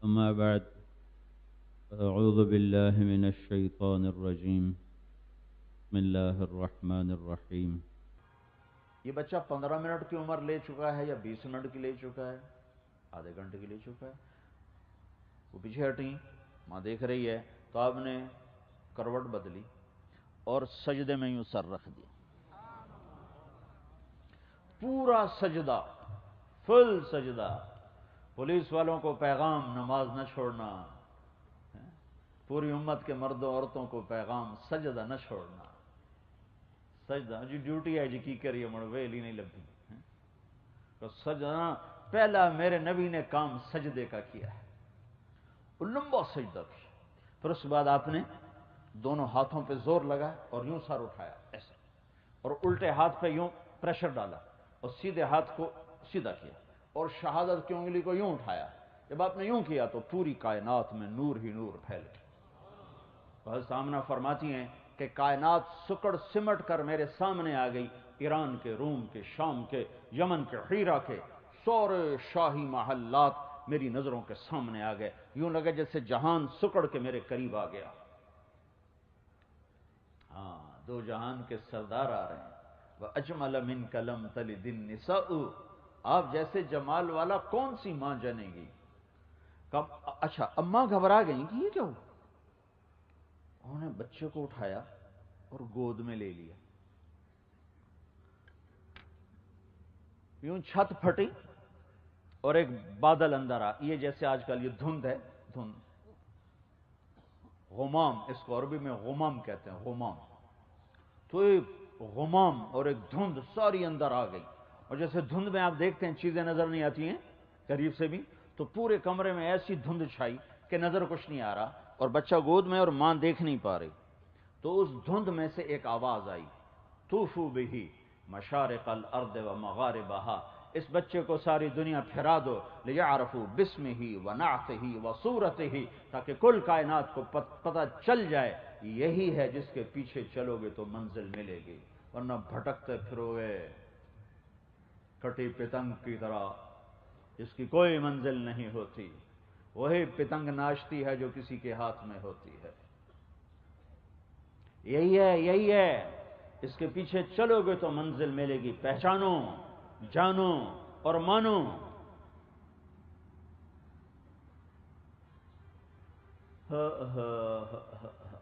أما بعد أعوذ بالله من الشيطان الرجيم بسم الله الرحمن الرحيم یہ بچہ 15 منٹ کی عمر لے چکا ہے یا 20 منٹ کی لے چکا ہے، آدھے گھنٹے کی لے چکا ہے، وہ پیچھے ہٹیں، ماں دیکھ رہی ہے، تو آپ نے کروٹ بدلی اور سجدے میں یوں سر رکھ دیا، پورا سجدہ، فل سجدہ۔ پولیس والوں کو پیغام نماز نہ چھوڑنا، پوری امت کے مردوں عورتوں کو پیغام سجدہ نہ چھوڑنا۔ سجدہ جی ڈیوٹی ہے جی کی کریے مڑ ویلی نہیں لبھی تو سجدہ پہلا میرے نبی نے کام سجدے کا کیا ہے، لمبا سجدہ کیا، پھر اس کے بعد آپ نے دونوں ہاتھوں پہ زور لگا اور یوں سر اٹھایا ایسا، اور الٹے ہاتھ پہ یوں پریشر ڈالا اور سیدھے ہاتھ کو سیدھا کیا اور شہادت کی انگلی کو یوں اٹھایا۔ جب آپ نے یوں کیا تو پوری کائنات میں نور ہی نور پھیل گیا۔ حضرت آمنہ فرماتی ہیں کہ کائنات سکڑ سمٹ کر میرے سامنے آ گئی، ایران کے، روم کے، شام کے، یمن کے، حیرہ کے سورے شاہی محلات میری نظروں کے سامنے آ گئے، یوں لگا جیسے جہان سکڑ کے میرے قریب آ گیا۔ ہاں، دو جہان کے سردار آ رہے ہیں۔ وَأَجْمَلَ مِنْكَ لَمْ تَلِدِ النِّسَاءُ، آپ جیسے جمال والا کون سی ماں جنے گی؟ اچھا اب ماں گھبرا گئیں کہ یہ کیا ہو؟ انہوں نے بچے کو اٹھایا اور گود میں لے لیا، یوں چھت پھٹی اور ایک بادل اندر آ، یہ جیسے آج کل یہ دھند ہے، دھند، غمام، اس کو عربی میں غمام کہتے ہیں، غمام، تو ایک غمام اور ایک دھند ساری اندر آ گئی، اور جیسے دھند میں آپ دیکھتے ہیں چیزیں نظر نہیں آتی ہیں قریب سے بھی، تو پورے کمرے میں ایسی دھند چھائی کہ نظر کچھ نہیں آ رہا، اور بچہ گود میں اور ماں دیکھ نہیں پا رہی۔ تو اس دھند میں سے ایک آواز آئی، طوفوا بہ مشارق الارض ومغاربہا، اس بچے کو ساری دنیا پھرا دو، لیعرفوا باسمہ ونعتہ وصورتہ، تاکہ کل کائنات کو پتہ چل جائے یہی ہے جس کے پیچھے چلو گے تو منزل ملے گی، ورنہ بھٹکتے پھرو گے کٹی پتنگ کی طرح، جس کی کوئی منزل نہیں ہوتی، وہی پتنگ ناشتی ہے جو کسی کے ہاتھ میں ہوتی ہے۔ یہی ہے، اس کے پیچھے چلو گے تو منزل ملے گی، پہچانو، جانو اور مانو۔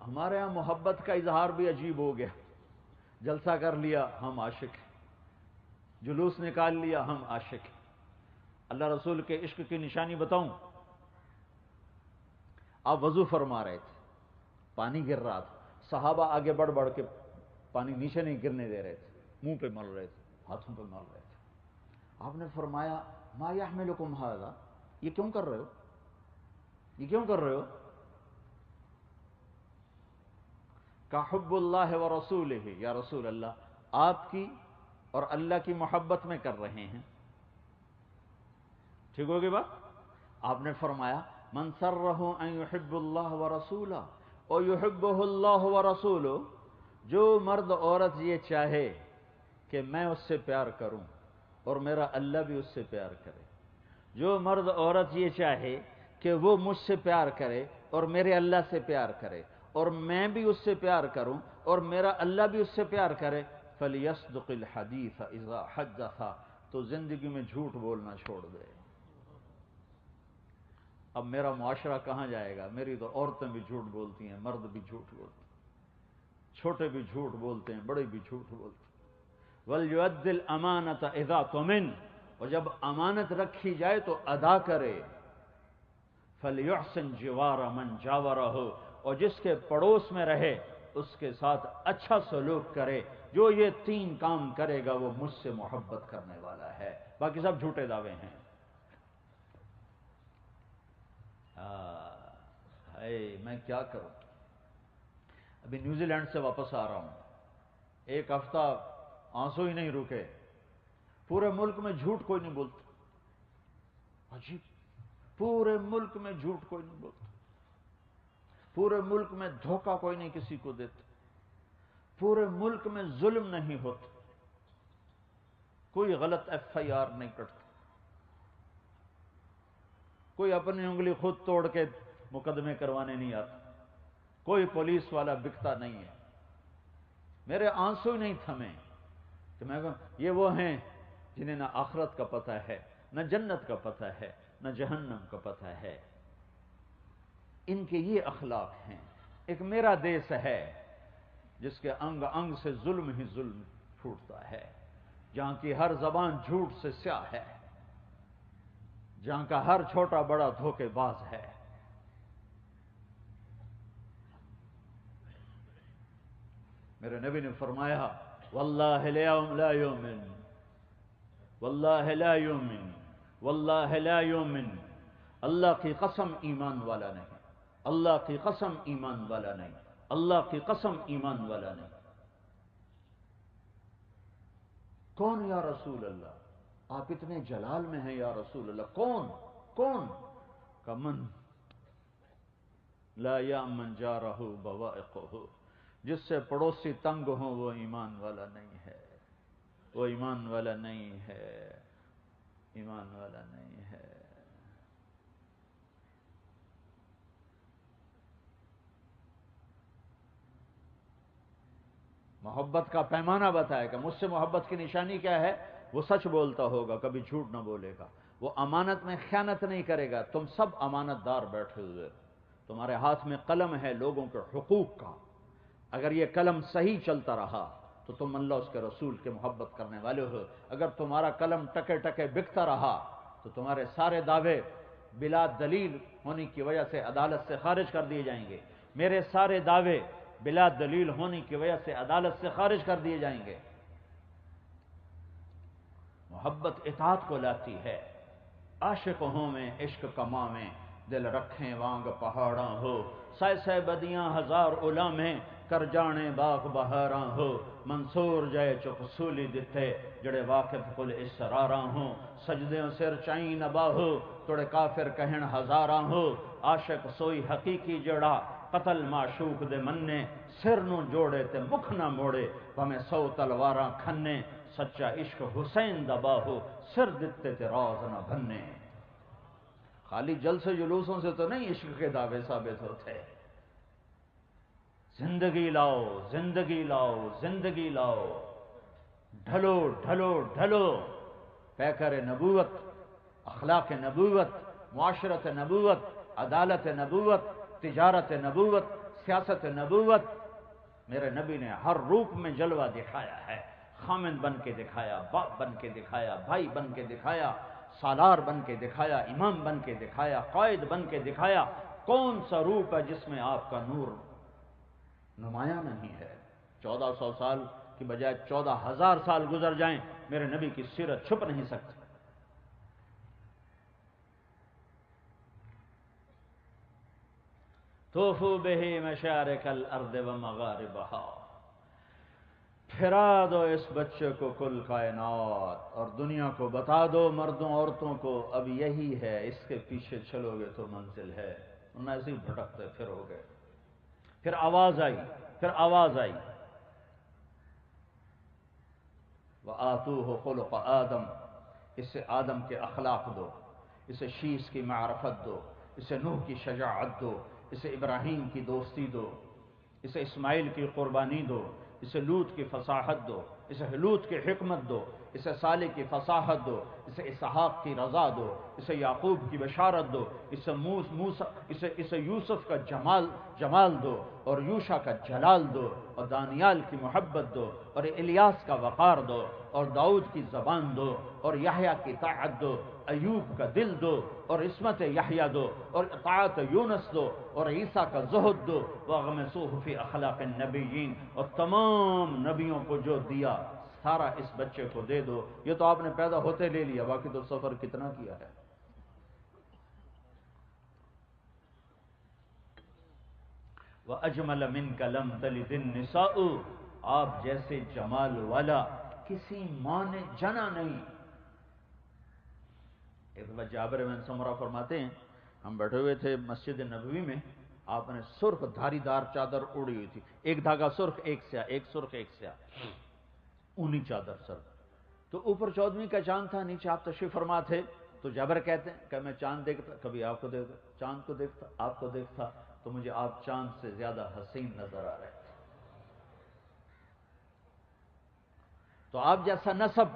ہمارے ہاں محبت کا اظہار بھی عجیب ہو گیا، جلسہ کر لیا ہم عاشق ہیں، جلوس نکال لیا ہم عاشق ہیں۔ اللہ رسول کے عشق کی نشانی بتاؤں؟ آپ وضو فرما رہے تھے، پانی گر رہا تھا، صحابہ آگے بڑھ بڑھ کے پانی نیچے نہیں گرنے دے رہے تھے، منہ پہ مل رہے تھے، ہاتھوں پہ مل رہے تھے۔ آپ نے فرمایا ما یحملکم ھذا، یہ کیوں کر رہے ہو؟ یہ کیوں کر رہے ہو؟ کہ حب اللہ ورسولہ، یا رسول اللہ آپ کی اور اللہ کی محبت میں کر رہے ہیں۔ ٹھیک ہوگی بات؟ آپ نے فرمایا من سرہ ان یحب اللہ ورسولہ اور یحبہ اللہ ورسولہ، جو مرد عورت یہ چاہے کہ میں اس سے پیار کروں اور میرا اللہ بھی اس سے پیار کرے، جو مرد عورت یہ چاہے کہ وہ مجھ سے پیار کرے اور میرے اللہ سے پیار کرے اور میں بھی اس سے پیار کروں اور میرا اللہ بھی اس سے پیار کرے، فَلْيَصْدُقِ الْحَدِيثَ إِذَا حَدَّثَ، تو زندگی میں جھوٹ بولنا چھوڑ دے۔ اب میرا معاشرہ کہاں جائے گا؟ میری تو عورتیں بھی جھوٹ بولتی ہیں، مرد بھی جھوٹ بولتے ہیں، چھوٹے بھی جھوٹ بولتے ہیں، بڑے بھی جھوٹ بولتے ہیں۔ وَلْيُؤَدِّ الْأَمَانَةَ إِذَا تُؤْمِنَ، اور جب امانت رکھی جائے تو ادا کرے۔ فَلْيُحْسِنْ جِوَارَ مَنْ جَاوَرَهُ، اور جس کے پڑوس میں رہے اس کے ساتھ اچھا سلوک کرے، جو یہ 3 کام کرے گا وہ مجھ سے محبت کرنے والا ہے۔ باقی سب جھوٹے دعوے ہیں۔ میں کیا کروں؟ ابھی نیوزی لینڈ سے واپس آ رہا ہوں، 1 ہفتہ آنسو ہی نہیں رکے، پورے ملک میں جھوٹ کوئی نہیں بولتا، عجیب، پورے ملک میں جھوٹ کوئی نہیں بولتا، پورے ملک میں دھوکہ کوئی نہیں کسی کو دیتا، پورے ملک میں ظلم نہیں ہوتا، کوئی غلط FIR نہیں کٹتا، کوئی اپنی انگلی خود توڑ کے مقدمے کروانے نہیں آتا، کوئی پولیس والا بکتا نہیں ہے۔ میرے آنسو ہی نہیں تھمے کہ میں کہوں یہ وہ ہیں جنہیں نہ آخرت کا پتہ ہے، نہ جنت کا پتہ ہے، نہ جہنم کا پتہ ہے۔ ان کے یہ اخلاق ہیں۔ ایک میرا دیس ہے جس کے انگ انگ سے ظلم ہی ظلم پھوٹتا ہے، جہاں کی ہر زبان جھوٹ سے سیاہ ہے، جہاں کا ہر چھوٹا بڑا دھوکے باز ہے۔ میرے نبی نے فرمایا واللہ لا یؤمن، واللہ لا یؤمن، واللہ لا یؤمن، اللہ کی قسم ایمان والا نہیں، اللہ کی قسم ایمان والا نہیں، اللہ کی قسم ایمان والا نہیں۔ کون یا رسول اللہ؟ آپ اتنے جلال میں ہیں یا رسول اللہ، کون کون؟ کہ من لا یامن جارہ بوائقہ، جس سے پڑوسی تنگ ہوں وہ ایمان والا نہیں ہے، وہ ایمان والا نہیں ہے، ایمان والا نہیں ہے۔ محبت کا پیمانہ بتایا کہ مجھ سے محبت کی نشانی کیا ہے؟ وہ سچ بولتا ہوگا، کبھی جھوٹ نہ بولے گا، وہ امانت میں خیانت نہیں کرے گا۔ تم سب امانت دار بیٹھے ہوئے، تمہارے ہاتھ میں قلم ہے لوگوں کے حقوق کا، اگر یہ قلم صحیح چلتا رہا تو تم اللہ اس کے رسول کے محبت کرنے والے ہو۔ اگر تمہارا قلم ٹکے ٹکے بکتا رہا تو تمہارے سارے دعوے بلا دلیل ہونے کی وجہ سے عدالت سے خارج کر دیے جائیں گے، میرے سارے دعوے بلا دلیل ہونے کی وجہ سے عدالت سے خارج کر دیے جائیں گے۔ محبت اطاعت کو لاتی ہے۔ عاشق ہوں میں عشق کماویں، دل رکھیں وانگ پہاڑاں ہو، سائے سائے بدیاں ہزار علامیں، کر جانے باغ بہاراں ہو، منصور جائے چک سولی دتے، جڑے واقف کل اسراراں ہوں، سجدیوں سر چائیں نبا ہو، توڑے کافر کہن ہزاراں ہو، عاشق سوئی حقیقی جڑا، قتل معشوق دے مننے، سر نو جوڑے تے مکھ نہ موڑے، بھمیں 100 تلواراں کھنے، سچا عشق حسین دبا ہو، سر دتے تے راز نہ بھنے۔ خالی جلسے جلوسوں سے تو نہیں عشق کے دعوے ثابت ہوتے۔ زندگی لاؤ، زندگی لاؤ، زندگی لاؤ، ڈھلو ڈھلو ڈھلو، پیکر نبوت، اخلاق نبوت، معاشرت نبوت، عدالت نبوت، تجارت نبوت، سیاست نبوت۔ میرے نبی نے ہر روپ میں جلوہ دکھایا ہے، خامند بن کے دکھایا، باپ بن کے دکھایا، بھائی بن کے دکھایا، سالار بن کے دکھایا، امام بن کے دکھایا، قائد بن کے دکھایا۔ کون سا روپ ہے جس میں آپ کا نور نمایاں نہیں ہے؟ 1400 سال کی بجائے 14,000 سال گزر جائیں، میرے نبی کی سیرت چھپ نہیں سکتی۔ طوفوا بہ مشارق الارض ومغاربہا، پھرا دو اس بچے کو کل کائنات، اور دنیا کو بتا دو مردوں عورتوں کو اب یہی ہے، اس کے پیچھے چلو گے تو منزل ہے، ورنہ ایسے ہی بھٹکتے پھر ہو گئے۔ پھر آواز آئی، پھر آواز آئی، وَآتُوهُ خُلُقَ آدم، اسے آدم کے اخلاق دو، اسے شیش کی معرفت دو، اسے نوح کی شجاعت دو، اسے ابراہیم کی دوستی دو، اسے اسماعیل کی قربانی دو، اسے لوط کی فصاحت دو، اسے لوط کی حکمت دو، اسے صالح کی فصاحت دو، اسے اسحاق کی رضا دو، اسے یعقوب کی بشارت دو، اسے یوسف کا جمال دو، اور یوشع کا جلال دو، اور دانیال کی محبت دو، اور الیاس کا وقار دو، اور داؤد کی زبان دو، اور یحییٰ کی طاعت دو، ایوب کا دل دو، اور عصمت یحییٰ دو، اور اطاعت یونس دو، اور عیسیٰ کا زہد دو، وَاغْمِسُوهُ فِي أَخْلَاقِ النَّبِيِّينَ، اور تمام نبیوں کو جو دیا سارا اس بچے کو دے دو۔ یہ تو آپ نے پیدا ہوتے لے لیا، باقی تو سفر کتنا کیا ہے۔ وَأَجْمَلَ مِنْكَ لَمْ تَلِدِ النِّسَاءُ، آپ جیسے جمال والا کسی ماں نے جنا نہیں۔ ایک دفعہ جابر بن سمرہ فرماتے ہیں، ہم بیٹھے ہوئے تھے مسجد نبوی میں، آپ نے سرخ دھاری دار چادر اوڑی ہوئی تھی، ایک دھاگا سرخ ایک سیاہ، ایک سرخ ایک سیاہ، اونی چادر سر، تو اوپر 14ویں کا چاند تھا، نیچے آپ تشریف فرما تھے، تو جابر کہتے ہیں کہ میں چاند دیکھتا، کبھی آپ کو دیکھتا، چاند کو دیکھتا، آپ کو دیکھتا، تو مجھے آپ چاند سے زیادہ حسین نظر آ رہے تھے۔ تو آپ جیسا نسب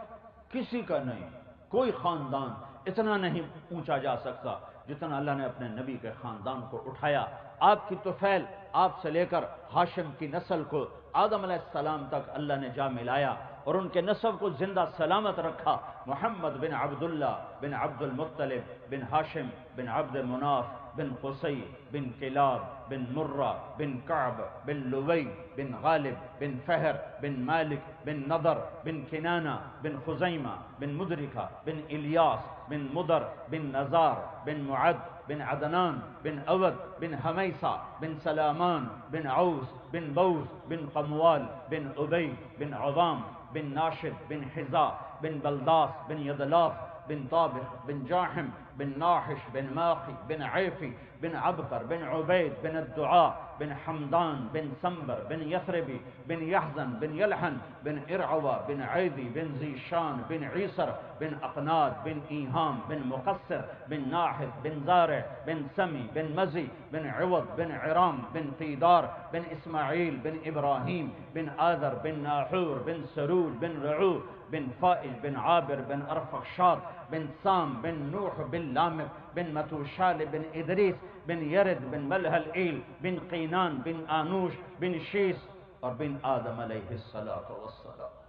کسی کا نہیں، کوئی خاندان اتنا نہیں اونچا جا سکتا جتنا اللہ نے اپنے نبی کے خاندان کو اٹھایا۔ آپ کی طفیل، آپ سے لے کر ہاشم کی نسل کو آدم علیہ السلام تک اللہ نے جا ملایا اور ان کے نسب کو زندہ سلامت رکھا۔ محمد بن عبداللہ بن عبد المطلب بن ہاشم بن عبد مناف بن قصی بن کلاب بن مرہ بن کعب بن لوی بن غالب بن فہر بن مالک بن نضر بن کنانہ بن خزیمہ بن مدرکہ بن الیاس بن مدر بن نزار بن معد بن عدنان بن اود بن حمیسہ بن سلامان بن عوس بن بوس بن قموال بن ابی بن عظام بن ناشد بن حزا بن بلداس بن یدلاف بن طابق بن جاحم بن ناحش بن ماخی بن عیفی بن عبقر بن عبید بن الدعاء بن حمدان بن سنبر بن یثربی بن یحزن بن یلحن بن ارعوہ بن عیدی بن زیشان بن عیسر بن اقناد بن ایہام بن مقصر بن ناحث بن زارع بن سمی بن مزی بن عوض بن عرام بن قیدار بن اسماعیل بن ابراہیم بن آذر بن ناحور بن سرول بن رعو بن فائل بن عابر بن ارفخشاد بن سام بن نوح بن لامق بن متوشال بن ادریس بن یرد بن ملہل بن قینان بن آنوش بن شیس اور بن آدم علیہ الصلوۃ والسلام۔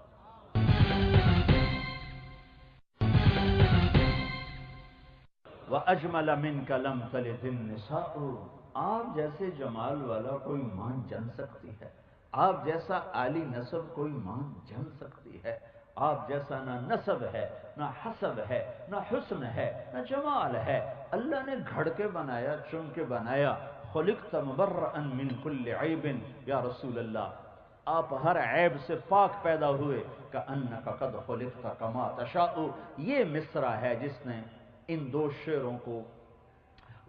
وَأَجْمَلَ مِنْكَ لَمْ تَلِدِ النِّسَاءُ، آپ جیسے جمال والا کوئی ماں جن سکتی ہے، آپ جیسا عالی نسب کوئی ماں جن سکتی ہے، آپ جیسا نہ نسب ہے، نہ حسب ہے، نہ حسن ہے، نہ جمال ہے، اللہ نے گھڑ کے بنایا، چن کے بنایا۔ خلقت مبرئا من کل عیب، یا رسول اللہ آپ ہر عیب سے پاک پیدا ہوئے، کأنک قد خلقت کما تشاء۔ یہ مصرع ہے جس نے ان دو شعروں کو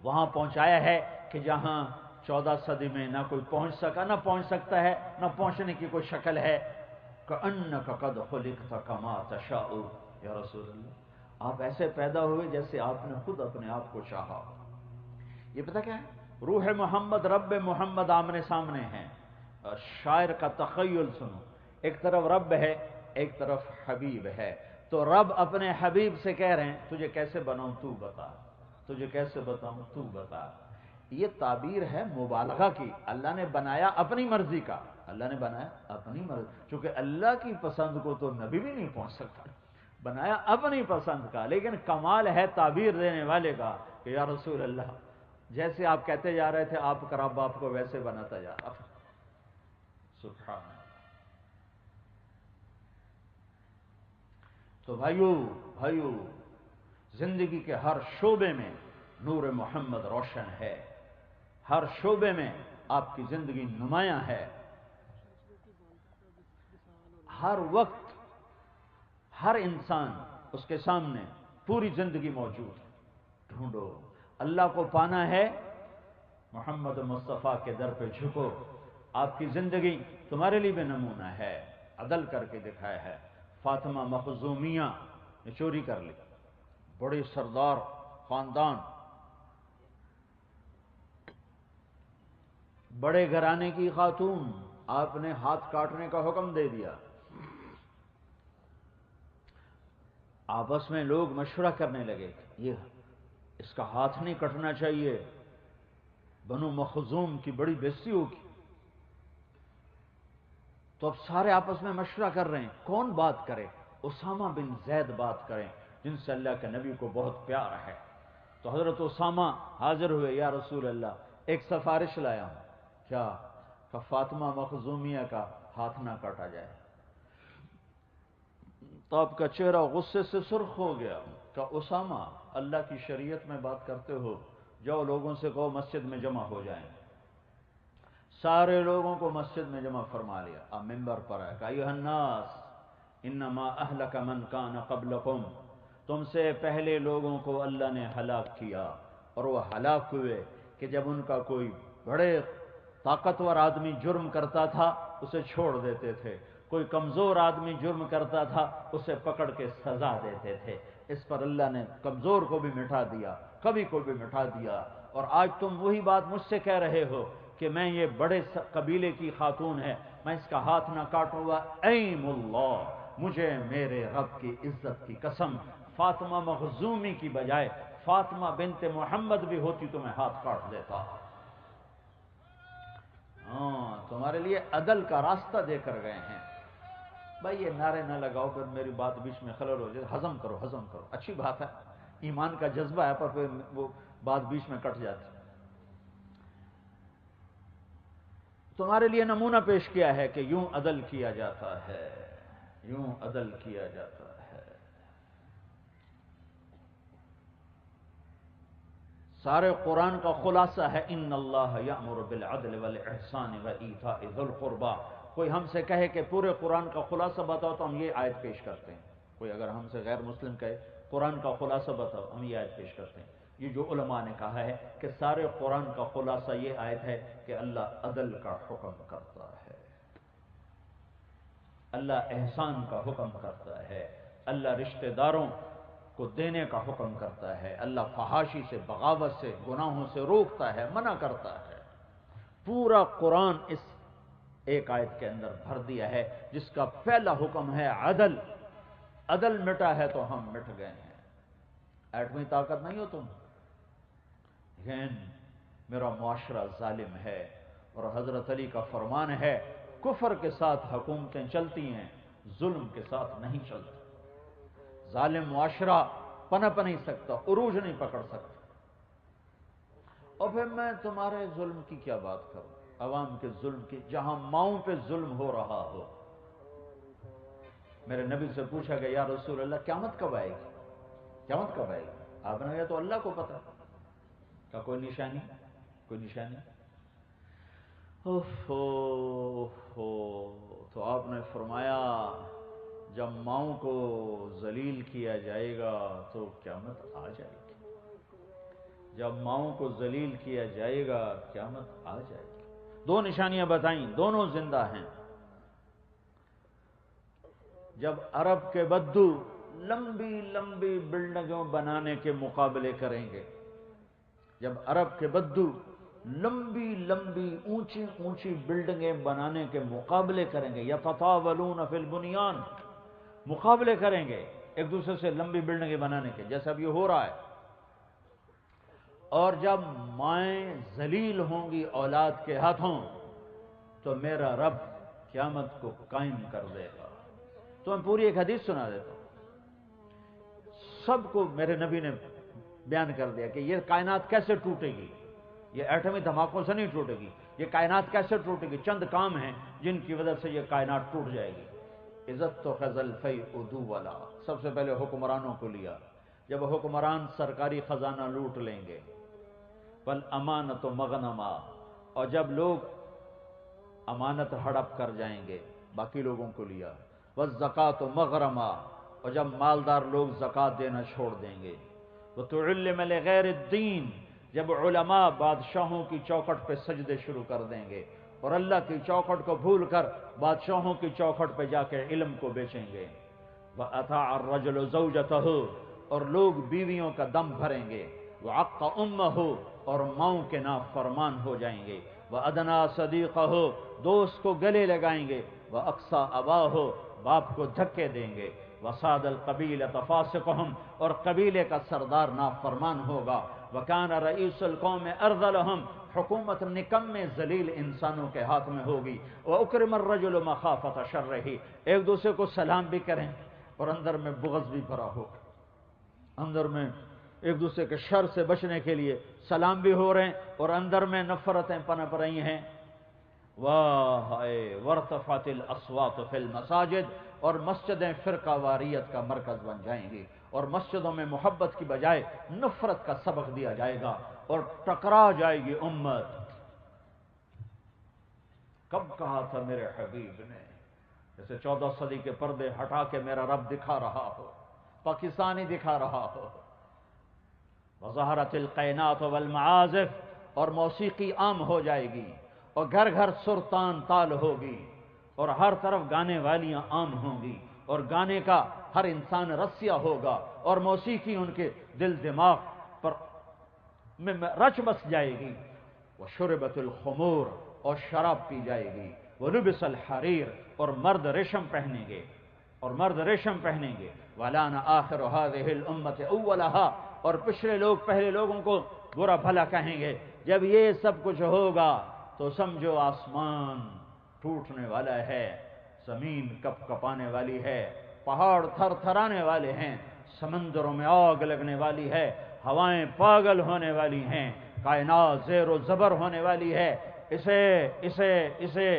وہاں پہنچایا ہے کہ جہاں 14 صدی میں نہ کوئی پہنچ سکا، نہ پہنچ سکتا ہے، نہ پہنچنے کی کوئی شکل ہے۔ کأنک قد خلقت کما تشاء، یا رسول اللہ آپ ایسے پیدا ہوئے جیسے آپ نے خود اپنے آپ کو چاہا۔ یہ پتہ کیا ہے؟ روح محمد رب محمد آمنے سامنے ہیں۔ شاعر کا تخیل سنو، ایک طرف رب ہے، ایک طرف حبیب ہے، تو رب اپنے حبیب سے کہہ رہے ہیں تجھے کیسے بناؤں تو بتا، تجھے کیسے بتاؤں تو بتا۔ یہ تعبیر ہے مبالغہ کی، اللہ نے بنایا اپنی مرضی کا، اللہ نے بنایا اپنی مرضی، چونکہ اللہ کی پسند کو تو نبی بھی نہیں پہنچ سکتا، بنایا اپنی پسند کا، لیکن کمال ہے تعبیر دینے والے کا کہ یا رسول اللہ جیسے آپ کہتے جا رہے تھے آپ کا رب آپ کو ویسے بناتا جا رہا۔ سبحان اللہ۔ تو بھائیو زندگی کے ہر شعبے میں نور محمد روشن ہے، ہر شعبے میں آپ کی زندگی نمایاں ہے، ہر وقت ہر انسان اس کے سامنے پوری زندگی موجود ہے۔ ڈھونڈو، اللہ کو پانا ہے محمد مصطفیٰ کے در پہ جھکو، آپ کی زندگی تمہارے لیے بھی نمونہ ہے، عدل کر کے دکھایا ہے۔ فاطمہ مخزومیہ نے چوری کر لی، بڑے سردار خاندان، بڑے گھرانے کی خاتون، آپ نے ہاتھ کاٹنے کا حکم دے دیا۔ آپس میں لوگ مشورہ کرنے لگے یہ اس کا ہاتھ نہیں کٹنا چاہیے، بنو مخزوم کی بڑی بےزتی ہوگی۔ تو اب سارے آپس میں مشورہ کر رہے ہیں کون بات کرے، اسامہ بن زید بات کریں جن سے اللہ کے نبی کو بہت پیار ہے۔ تو حضرت اسامہ حاضر ہوئے، یا رسول اللہ ایک سفارش لایا ہوں، کیا؟ کہ فاطمہ مخزومیہ کا ہاتھ نہ کاٹا جائے۔ تو آپ کا چہرہ غصے سے سرخ ہو گیا کہ اسامہ اللہ کی شریعت میں بات کرتے ہو، جاؤ لوگوں سے کہو مسجد میں جمع ہو جائیں۔ سارے لوگوں کو مسجد میں جمع فرما لیا، اب ممبر پر ہے کہ ایھا الناس انما اہلک من کان قبلکم، تم سے پہلے لوگوں کو اللہ نے ہلاک کیا، اور وہ ہلاک ہوئے کہ جب ان کا کوئی بڑے طاقتور آدمی جرم کرتا تھا اسے چھوڑ دیتے تھے، کوئی کمزور آدمی جرم کرتا تھا اسے پکڑ کے سزا دیتے تھے. اس پر اللہ نے کمزور کو بھی مٹا دیا, کبھی کو بھی مٹا دیا. اور آج تم وہی بات مجھ سے کہہ رہے ہو کہ میں یہ بڑے قبیلے کی خاتون ہے, میں اس کا ہاتھ نہ کاٹوں گا. ایم اللہ, مجھے میرے رب کی عزت کی قسم, فاطمہ مخزومی کی بجائے فاطمہ بنت محمد بھی ہوتی تو میں ہاتھ کاٹ دیتا. ہاں, تمہارے لیے عدل کا راستہ دے کر گئے ہیں. بھائی یہ نعرے نہ لگاؤ, پھر میری بات بیچ میں خلل ہو جائے. ہضم کرو, ہضم کرو. اچھی بات ہے, ایمان کا جذبہ ہے, پر پھر وہ بات بیچ میں کٹ جاتی. تمہارے لیے نمونہ پیش کیا ہے کہ یوں عدل کیا جاتا ہے, یوں عدل کیا جاتا ہے. سارے قرآن کا خلاصہ ہے ان اللہ یأمر بالعدل والاحسان وایتاء ذی القربی. کوئی ہم سے کہے کہ پورے قرآن کا خلاصہ بتاؤ تو ہم یہ آیت پیش کرتے ہیں. کوئی اگر ہم سے غیر مسلم کہے قرآن کا خلاصہ بتاؤ, ہم یہ آیت پیش کرتے ہیں. یہ جو علماء نے کہا ہے کہ سارے قرآن کا خلاصہ یہ آیت ہے کہ اللہ عدل کا حکم کرتا ہے, اللہ احسان کا حکم کرتا ہے, اللہ رشتہ داروں کو دینے کا حکم کرتا ہے, اللہ فحاشی سے, بغاوت سے, گناہوں سے روکتا ہے, منع کرتا ہے. پورا قرآن اس ایک آیت کے اندر بھر دیا ہے جس کا پہلا حکم ہے عدل. عدل مٹا ہے تو ہم مٹ گئے ہیں. ایٹمی طاقت نہیں ہو تم, لیکن میرا معاشرہ ظالم ہے. اور حضرت علی کا فرمان ہے کفر کے ساتھ حکومتیں چلتی ہیں, ظلم کے ساتھ نہیں چلتی. ظالم معاشرہ پنپ نہیں سکتا, عروج نہیں پکڑ سکتا. اور پھر میں تمہارے ظلم کی کیا بات کروں, عوام کے ظلم کی, جہاں ماؤں پہ ظلم ہو رہا ہو. میرے نبی سے پوچھا گیا یا رسول اللہ قیامت کب آئے گی, قیامت کب آئے گی؟ آپ نے کہا تو اللہ کو پتا. کا کوئی نشانی, کوئی نشانی. تو آپ نے فرمایا جب ماؤں کو ذلیل کیا جائے گا تو قیامت آ جائے گی. جب ماؤں کو ذلیل کیا جائے گا قیامت آ جائے گی. دو نشانیاں بتائیں, دونوں زندہ ہیں. جب عرب کے بدو لمبی لمبی بلڈنگوں بنانے کے مقابلے کریں گے, جب عرب کے بدو لمبی لمبی اونچی اونچی بلڈنگیں بنانے کے مقابلے کریں گے, یتطاولون فی البنیان, مقابلے کریں گے ایک دوسرے سے لمبی بلڈنگیں بنانے کے, جیسا اب یہ ہو رہا ہے. اور جب مائیں ذلیل ہوں گی اولاد کے ہاتھوں تو میرا رب قیامت کو قائم کر دے گا. تو میں پوری ایک حدیث سنا دیتا ہوں. سب کو میرے نبی نے بیان کر دیا کہ یہ کائنات کیسے ٹوٹے گی. یہ ایٹمی دھماکوں سے نہیں ٹوٹے گی, یہ کائنات کیسے ٹوٹے گی. چند کام ہیں جن کی وجہ سے یہ کائنات ٹوٹ جائے گی. عزت تو خزل فی ادو والا, سب سے پہلے حکمرانوں کو لیا. جب حکمران سرکاری خزانہ لوٹ لیں گے, بل امانت و مغنما, اور جب لوگ امانت ہڑپ کر جائیں گے باقی لوگوں کو لیا. والزکات و مغرما, اور جب مالدار لوگ زکات دینا چھوڑ دیں گے. وتعلم لغیر الدین, جب علماء بادشاہوں کی چوکھٹ پہ سجدے شروع کر دیں گے اور اللہ کی چوکھٹ کو بھول کر بادشاہوں کی چوکھٹ پہ جا کے علم کو بیچیں گے. وَأَطَاعَ الرَّجُلُ زَوْجَتَهُ, اور لوگ بیویوں کا دم بھریں گے. وَعَقَّ أُمَّهُ, اور ماؤں کے نافرمان ہو جائیں گے. وَأَدْنَا صَدِيقَهُ, دوست کو گلے لگائیں گے. وَأَقْصَى أَبَاهُ, باپ کو دھکے دیں گے. وَصَادَ الْقَبِيلَةَ فَاسِقُهُمْ, اور قبیلے کا سردار نافرمان ہوگا. وَكَانَ رَئِيسُ الْقَوْمِ أَرْذَلَهُمْ, حکومت نکمے ذلیل انسانوں کے ہاتھ میں ہوگی. وَأُكْرِمَ الرَّجُلُ مَخَافَةَ شَرِّهِ, ایک دوسرے کو سلام بھی کریں اور اندر میں بغض بھی بھرا ہو, اندر میں ایک دوسرے کے شر سے بچنے کے لیے سلام بھی ہو رہے ہیں اور اندر میں نفرتیں پنپ رہی ہیں. وَارْتَفَعَتِ الْأَصْوَاتُ فِي الْمَسَاجِدِ, اور مسجدیں فرقہ واریت کا مرکز بن جائیں گی اور مسجدوں میں محبت کی بجائے نفرت کا سبق دیا جائے گا اور ٹکرا جائے گی امت. کب کہا تھا میرے حبیب نے, جیسے 14 صدی کے پردے ہٹا کے میرا رب دکھا رہا ہو, پاکستانی دکھا رہا ہو. وظہرت القینات والمعازف, اور موسیقی عام ہو جائے گی اور گھر گھر سرتان تال ہوگی اور ہر طرف گانے والیاں عام ہوں گی، اور گانے کا ہر انسان رسیا ہوگا، اور موسیقی ان کے دل دماغ پر میں رچ بس جائے گی۔ وشربت الخمور، اور شراب پی جائے گی۔ ولبس الحریر، اور مرد ریشم پہنیں گے، اور مرد ریشم پہنیں گے۔ ولان آخر هذه الامه اولها، اور پچھلے لوگ پہلے لوگوں کو برا بھلا کہیں گے۔ جب یہ سب کچھ ہوگا تو سمجھو آسمان ٹوٹنے والا ہے، زمین کپ کپانے والی ہے، پہاڑ تھر تھرانے والے ہیں، سمندروں میں آگ لگنے والی ہے، ہوائیں پاگل ہونے والی ہیں، کائنات زیر و زبر ہونے والی ہے۔ اسے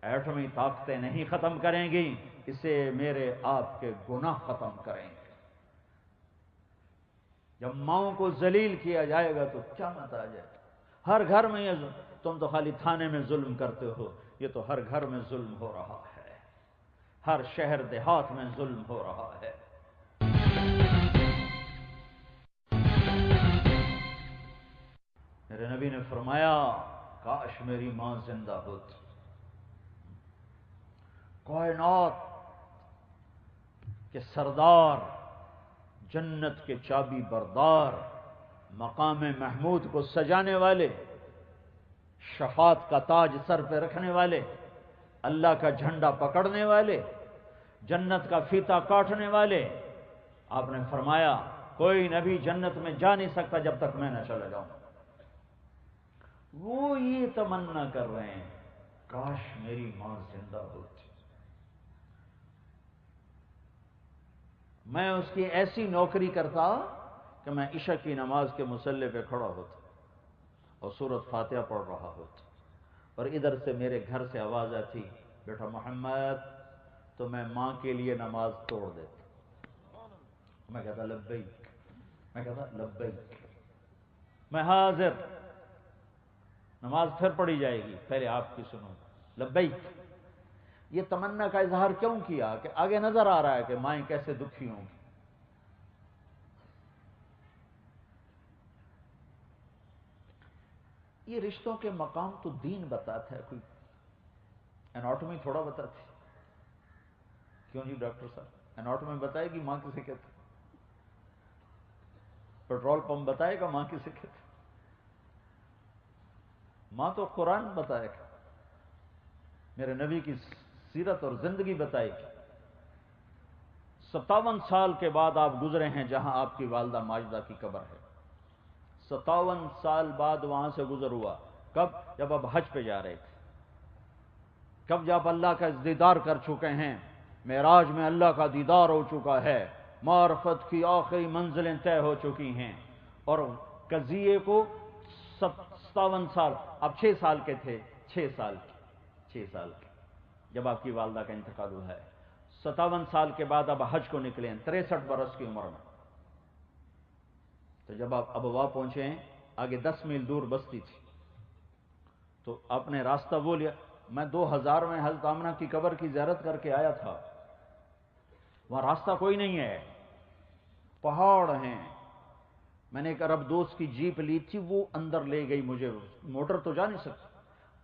ایٹمی طاقتیں نہیں ختم کریں گی، اسے میرے آپ کے گناہ ختم کریں گے۔ جب ماؤں کو ذلیل کیا جائے گا تو کیا مت آ جائے گا۔ ہر گھر میں یہ تم تو خالی تھانے میں ظلم کرتے ہو، یہ تو ہر گھر میں ظلم ہو رہا ہے، ہر شہر دیہات میں ظلم ہو رہا ہے۔ میرے نبی نے فرمایا کاش میری ماں زندہ ہوتی۔ کائنات کے سردار، جنت کے چابی بردار، مقام محمود کو سجانے والے، شفاعت کا تاج سر پہ رکھنے والے، اللہ کا جھنڈا پکڑنے والے، جنت کا فیتا کاٹنے والے، آپ نے فرمایا کوئی نبی جنت میں جا نہیں سکتا جب تک میں نہ چلا جاؤں۔ وہ یہ تمنا کر رہے ہیں کاش میری ماں زندہ ہوتی، میں اس کی ایسی نوکری کرتا کہ میں عشاء کی نماز کے مصلی پہ کھڑا ہوتا اور سورۃ فاتحہ پڑھ رہا ہوتا، اور ادھر سے میرے گھر سے آواز آتی بیٹا محمد، تو میں ماں کے لیے نماز توڑ دیتا۔ میں کہتا لبیک، میں کہتا لبیک، میں حاضر، نماز پھر پڑھی جائے گی، پہلے آپ کی سنو، لبیک۔ یہ تمنا کا اظہار کیوں کیا؟ کہ آگے نظر آ رہا ہے کہ مائیں کیسے دکھی ہوں گی۔ یہ رشتوں کے مقام تو دین بتاتا ہے، کوئی اناٹومی تھوڑا بتاتی۔ کیوں جی ڈاکٹر صاحب، اناٹومی بتائے گی ماں کسے کہتے، پیٹرول پمپ بتائے گا ماں کسے کہتے، ماں تو قرآن بتائے گا، میرے نبی کی سیرت اور زندگی بتائے گی۔ 57 سال کے بعد آپ گزرے ہیں جہاں آپ کی والدہ ماجدہ کی قبر ہے، 57 سال بعد وہاں سے گزر ہوا۔ کب؟ جب آپ حج پہ جا رہے تھے، کب؟ جب اللہ کا دیدار کر چکے ہیں، معراج میں اللہ کا دیدار ہو چکا ہے، معرفت کی آخری منزلیں طے ہو چکی ہیں، اور قضیے کو 57 سال، اب 6 سال کے تھے، 6 سال کے جب آپ کی والدہ کا انتقال ہوا ہے، 57 سال کے بعد اب حج کو نکلے ہیں 63 برس کی عمر میں۔ تو جب آپ ابوا پہنچے ہیں، آگے 10 میل دور بستی تھی، تو آپ نے راستہ وہ لیا۔ میں 2000 میں حضرت آمنہ کی قبر کی زیارت کر کے آیا تھا، وہاں راستہ کوئی نہیں ہے، پہاڑ ہیں۔ میں نے ایک عرب دوست کی جیپ لی تھی، وہ اندر لے گئی مجھے، موٹر تو جا نہیں سکتی،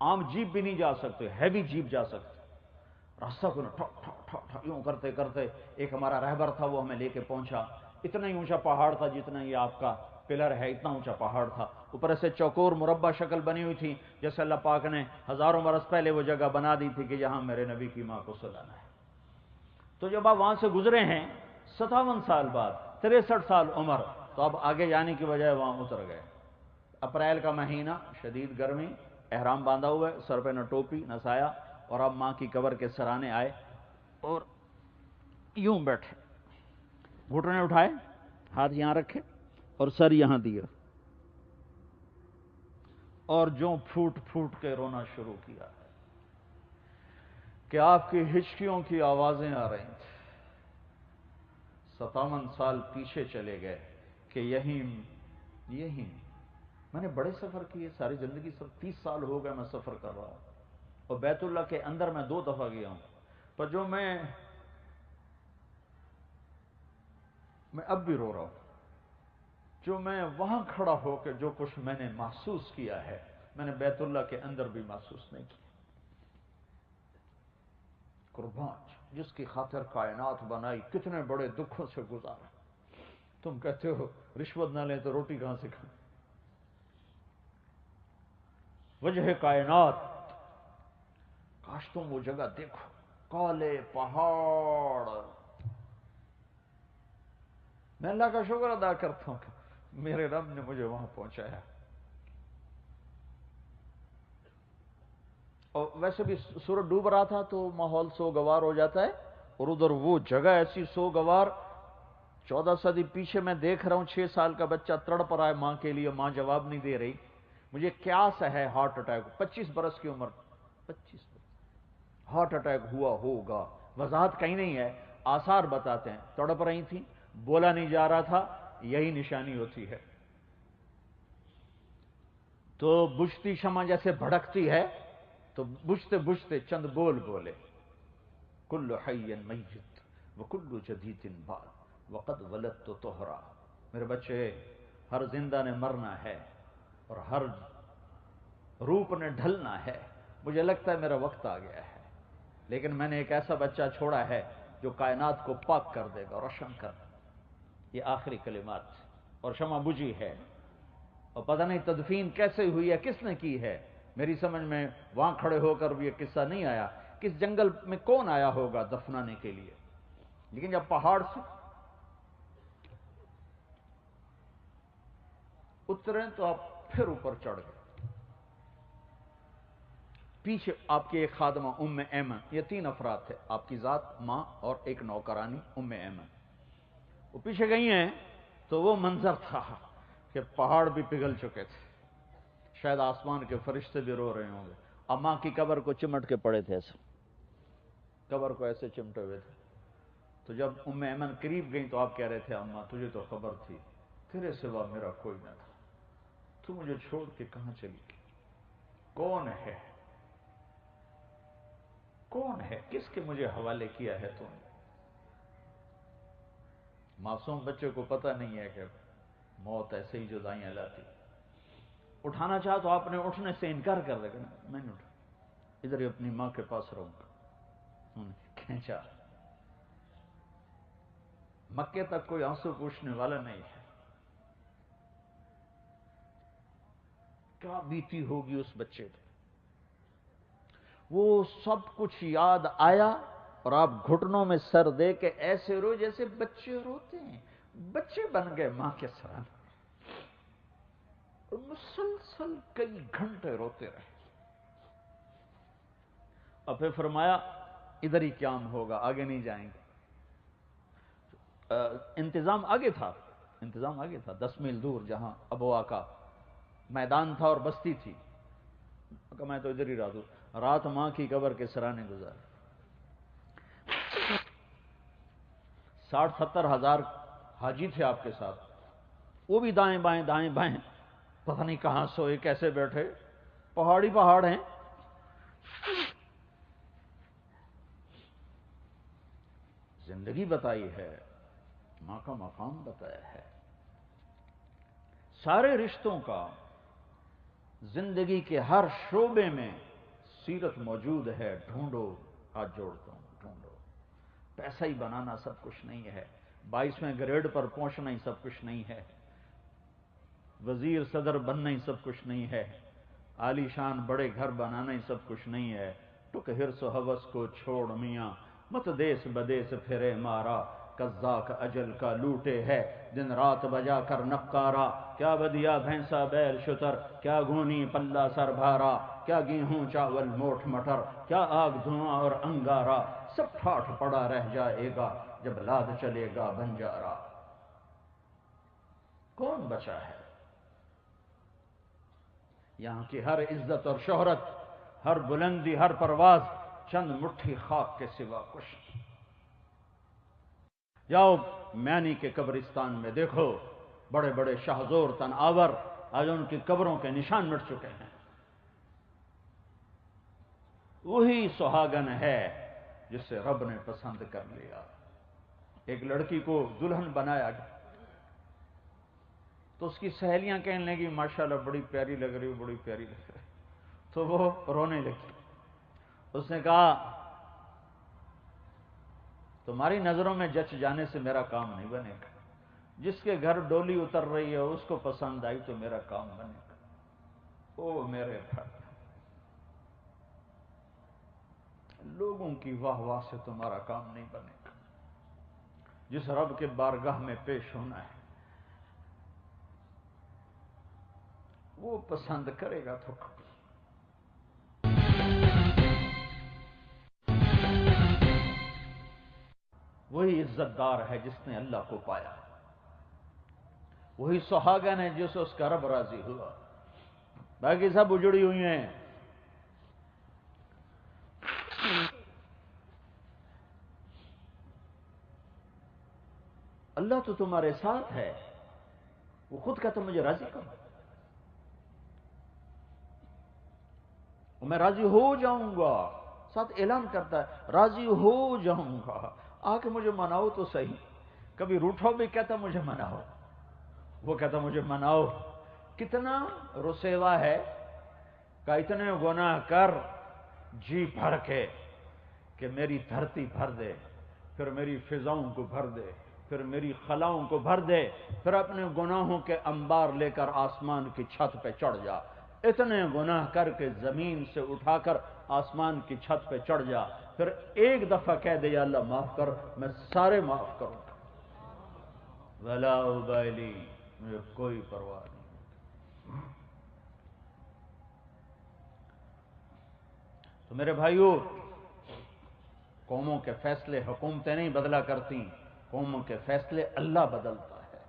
عام جیپ بھی نہیں جا سکتے، ہیوی جیپ جا سکتے۔ راستہ کو یوں کرتے کرتے ایک ہمارا رہبر تھا، وہ ہمیں لے کے پہنچا۔ اتنا ہی اونچا پہاڑ تھا جتنا یہ آپ کا پلر ہے، اتنا اونچا پہاڑ تھا، اوپر سے چوکور مربع شکل بنی ہوئی تھی، جیسے اللہ پاک نے ہزاروں برس پہلے وہ جگہ بنا دی تھی کہ جہاں میرے نبی کی ماں کو سلانا ہے۔ تو جب آپ وہاں سے گزرے ہیں 57 سال بعد، 63 سال عمر، تو اب آگے جانے کی بجائے وہاں اتر گئے۔ اپریل کا مہینہ، شدید گرمی، احرام باندھا ہوا ہے، سر پہ نہ ٹوپی نہ سایہ، اور اب ماں کی قبر کے سرانے آئے اور یوں بیٹھے، گھٹنے اٹھائے، ہاتھ یہاں رکھے اور سر یہاں دیا، اور جو پھوٹ پھوٹ کے رونا شروع کیا کہ آپ کی ہچکیوں کی آوازیں آ رہی تھیں۔ 57 سال پیچھے چلے گئے کہ یہی میں نے بڑے سفر کیے، ساری زندگی 30 سال ہو گئے میں سفر کر رہا ہوں، اور بیت اللہ کے اندر میں 2 دفعہ گیا ہوں، پر جو میں اب بھی رو رہا ہوں، جو میں وہاں کھڑا ہو کے جو کچھ میں نے محسوس کیا ہے، میں نے بیت اللہ کے اندر بھی محسوس نہیں کیا۔ قربان جس کی خاطر کائنات بنائی کتنے بڑے دکھوں سے گزارا، تم کہتے ہو رشوت نہ لیں تو روٹی کہاں سے کھائیں؟ وجہ کائنات، کاش تم وہ جگہ دیکھو، کالے پہاڑ. میں اللہ کا شکر ادا کرتا ہوں کہ میرے رب نے مجھے وہاں پہنچایا. اور ویسے بھی سورج ڈوب رہا تھا تو ماحول سوگوار ہو جاتا ہے، اور ادھر وہ جگہ ایسی سوگوار، 14 صدی پیچھے میں دیکھ رہا ہوں 6 سال کا بچہ تڑپ رہا ہے ماں کے لیے، ماں جواب نہیں دے رہی. مجھے قیاس ہے ہارٹ اٹیک، 25 برس کی عمر، 25 برس ہارٹ اٹیک ہوا ہوگا. وضاحت کہیں نہیں ہے، آثار بتاتے ہیں تڑپ رہی تھیں، بولا نہیں جا رہا تھا. یہی نشانی ہوتی ہے. تو بجھتی شمع جیسے بھڑکتی ہے، تو بجھتے بجھتے چند بول بولے، کل حی میت وکل جدید بال وقد ولدت طہرا. میرے بچے، ہر زندہ نے مرنا ہے اور ہر روپ نے ڈھلنا ہے. مجھے لگتا ہے میرا وقت آ گیا ہے، لیکن میں نے ایک ایسا بچہ چھوڑا ہے جو کائنات کو پاک کر دے گا، روشن کر دے گا. یہ آخری کلمات. اور شمع بجھی ہے، اور پتہ نہیں تدفین کیسے ہوئی ہے، کس نے کی ہے. میری سمجھ میں وہاں کھڑے ہو کر بھی یہ قصہ نہیں آیا، کس جنگل میں کون آیا ہوگا دفنانے کے لیے. لیکن جب پہاڑ سے اترے تو آپ پھر اوپر چڑھ گئے. پیچھے آپ کی ایک خادمہ ام ایمن، یہ 3 افراد تھے، آپ کی ذات، ماں اور ایک نوکرانی ام ایمن. وہ پیچھے گئی ہیں تو وہ منظر تھا کہ پہاڑ بھی پگھل چکے تھے، شاید آسمان کے فرشتے بھی رو رہے ہوں گے. اب ماں کی قبر کو چمٹ کے پڑے تھے، ایسے قبر کو ایسے چمٹے ہوئے تھے. تو جب ام ایمن قریب گئیں تو آپ کہہ رہے تھے، اماں تجھے تو خبر تھی، تیرے سوا میرا کوئی نہ تھا، تو مجھے چھوڑ کے کہاں چلی گئی؟ کون ہے، کون ہے، کس کے مجھے حوالے کیا ہے تو نے؟ معصوم بچے کو پتہ نہیں ہے کہ موت ایسے ہی جدائیاں لاتی. اٹھانا چاہا تو آپ نے اٹھنے سے انکار کر دے گا. میں نہیں اٹھا، ادھر ہی اپنی ماں کے پاس رہوں گا. انہوں نے کھینچا. مکے تک کوئی آنسو پوچھنے والا نہیں ہے. کیا بیتی ہوگی اس بچے پہ. وہ سب کچھ یاد آیا اور آپ گھٹنوں میں سر دے کے ایسے رو جیسے بچے روتے ہیں. بچے بن گئے ماں کے سرانے، اور مسلسل کئی گھنٹے روتے رہے. اور پھر فرمایا ادھر ہی قیام ہوگا، آگے نہیں جائیں گے. انتظام آگے تھا، انتظام آگے تھا. 10 میل دور جہاں ابوا کا میدان تھا اور بستی تھی، کہ میں تو ادھر ہی رہا دوں. رات ماں کی قبر کے سرانے گزار. 60-70 ہزار حاجی تھے آپ کے ساتھ، وہ بھی دائیں بائیں دائیں بائیں، پتہ نہیں کہاں سوئے، کیسے بیٹھے. پہاڑی پہاڑ ہیں. زندگی بتائی ہے، ماں کا مقام بتایا ہے. سارے رشتوں کا زندگی کے ہر شعبے میں سیرت موجود ہے. ڈھونڈو، ہاتھ جوڑتا ہوں، ڈھونڈو. پیسہ ہی بنانا سب کچھ نہیں ہے، 22ویں گریڈ پر پہنچنا ہی سب کچھ نہیں ہے، وزیر صدر بننا ہی سب کچھ نہیں ہے، عالی شان بڑے گھر بنانا ہی سب کچھ نہیں ہے. ٹک حرص و ہوس کو چھوڑ میاں، مت دیس بدیس پھرے مارا. قزاق اجل کا لوٹے ہے دن رات بجا کر نقارا. کیا بدیا بھینسا بیل شتر، کیا گونی پلہ سر بھارا. کیا گیہوں چاول موٹھ مٹر، کیا آگ دھواں اور انگارا. سب ٹھاٹھ پڑا رہ جائے گا جب لاد چلے گا بنجارا. کون بچا ہے؟ یہاں کی ہر عزت اور شہرت، ہر بلندی، ہر پرواز چند مٹھی خاک کے سوا کچھ نہیں. جاؤ میانی کے قبرستان میں دیکھو، بڑے بڑے شاہزور تن آور، آج ان کی قبروں کے نشان مٹ چکے ہیں. وہی سہاگن ہے جسے رب نے پسند کر لیا. ایک لڑکی کو دلہن بنایا گیا تو اس کی سہیلیاں کہنے لگی ماشاءاللہ بڑی پیاری لگ رہی ہو، بڑی پیاری لگ رہی. تو وہ رونے لگی. اس نے کہا تمہاری نظروں میں جچ جانے سے میرا کام نہیں بنے گا، جس کے گھر ڈولی اتر رہی ہے اس کو پسند آئی تو میرا کام بنے گا۔ او میرے بھائی، لوگوں کی واہ واہ سے تمہارا کام نہیں بنے گا۔ جس رب کے بارگاہ میں پیش ہونا ہے وہ پسند کرے گا تو کبھی۔ وہی عزت دار ہے جس نے اللہ کو پایا، وہی سہاگن ہے جس سے اس کا رب راضی ہوا، باقی سب اجڑی ہوئی ہیں۔ اللہ تو تمہارے ساتھ ہے، وہ خود کہتا مجھے راضی کرو، میں راضی ہو جاؤں گا، ساتھ اعلان کرتا ہے راضی ہو جاؤں گا، آ کے مجھے مناؤ تو صحیح۔ کبھی روٹھو بھی کہتا مجھے مناؤ، وہ کہتا مجھے مناؤ۔ کتنا رسیوا ہے کہ اتنے گناہ کر جی بھر کے کہ میری دھرتی بھر دے، پھر میری فضاؤں کو بھر دے، پھر میری خلاؤں کو بھر دے، پھر اپنے گناہوں کے انبار لے کر آسمان کی چھت پہ چڑھ جا۔ اتنے گناہ کر کے زمین سے اٹھا کر آسمان کی چھت پہ چڑھ جا، پھر ایک دفعہ کہہ دے یا اللہ معاف کر، میں سارے معاف کروں گا، ولا ابالی، مجھے کوئی پرواہ نہیں۔ تو میرے بھائیوں، قوموں کے فیصلے حکومتیں نہیں بدلا کرتی، قوموں کے فیصلے اللہ بدلتا ہے۔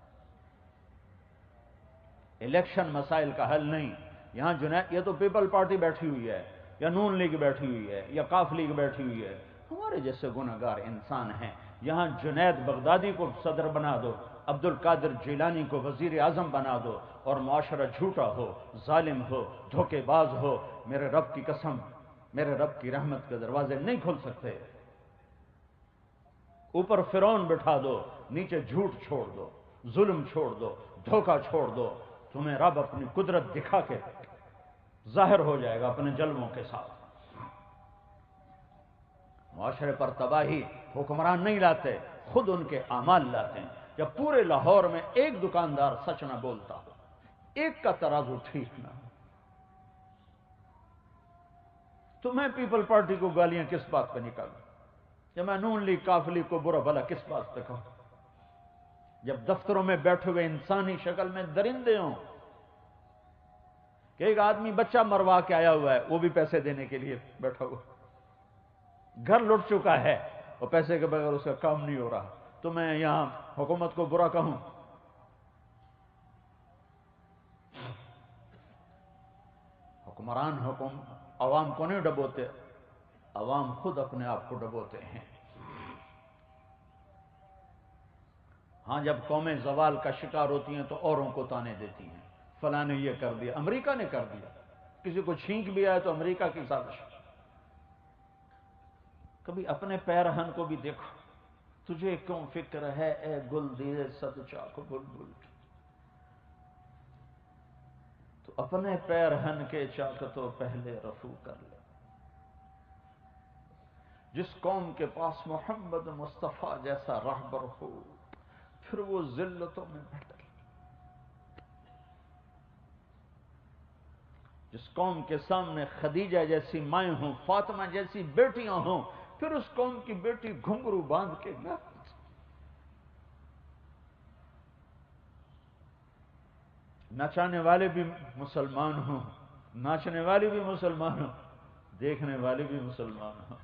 الیکشن مسائل کا حل نہیں۔ یہاں یہ تو پیپل پارٹی بیٹھی ہوئی ہے، یا نون لیگ بیٹھی ہوئی ہے، یا قاف لیگ بیٹھی ہوئی ہے، ہمارے جیسے گنہگار انسان ہیں۔ یہاں جنید بغدادی کو صدر بنا دو، عبد القادر جیلانی کو وزیر اعظم بنا دو، اور معاشرہ جھوٹا ہو، ظالم ہو، دھوکے باز ہو، میرے رب کی قسم، میرے رب کی رحمت کے دروازے نہیں کھل سکتے۔ اوپر فرعون بٹھا دو، نیچے جھوٹ چھوڑ دو، ظلم چھوڑ دو، دھوکہ چھوڑ دو، تمہیں رب اپنی قدرت دکھا کے ظاہر ہو جائے گا اپنے جلووں کے ساتھ۔ معاشرے پر تباہی حکمران نہیں لاتے، خود ان کے اعمال لاتے ہیں۔ جب پورے لاہور میں ایک دکاندار سچ نہ بولتا ہو، ایک کا ترازو ٹھیک نہ ہو، تو میں پیپل پارٹی کو گالیاں کس بات پہ نکالوں؟ جب میں نون لیگ قاف لیگ کو برا بھلا کس بات پہ کہوں؟ جب دفتروں میں بیٹھے ہوئے انسانی شکل میں درندے ہوں، کہ ایک آدمی بچہ مروا کے آیا ہوا ہے، وہ بھی پیسے دینے کے لیے بیٹھا ہوا، گھر لٹ چکا ہے اور پیسے کے بغیر اس کا کام نہیں ہو رہا، تو میں یہاں حکومت کو برا کہوں؟ حکمران عوام کو نہیں ڈبوتے، عوام خود اپنے آپ کو ڈبوتے ہیں۔ ہاں، جب قومیں زوال کا شکار ہوتی ہیں تو اوروں کو تانے دیتی ہیں، فلاں نے یہ کر دیا، امریکہ نے کر دیا، کسی کو چھینک بھی آئے تو امریکہ کی سازش۔ کبھی اپنے پیرہن کو بھی دیکھو، تجھے کیوں فکر ہے اے گل دیے صد چاک بلبل کی، تو اپنے پیرہن کے چاک تو پہلے رفو کر لے۔ جس قوم کے پاس محمد مصطفیٰ جیسا رہبر ہو، پھر وہ ذلتوں میں بھٹک۔ جس قوم کے سامنے خدیجہ جیسی مائیں ہوں، فاطمہ جیسی بیٹیاں ہوں، پھر اس قوم کی بیٹی گھنگرو باندھ کے گھر، نچانے والے بھی مسلمان ہوں، ناچنے والے بھی مسلمان ہوں، دیکھنے والے بھی مسلمان ہوں،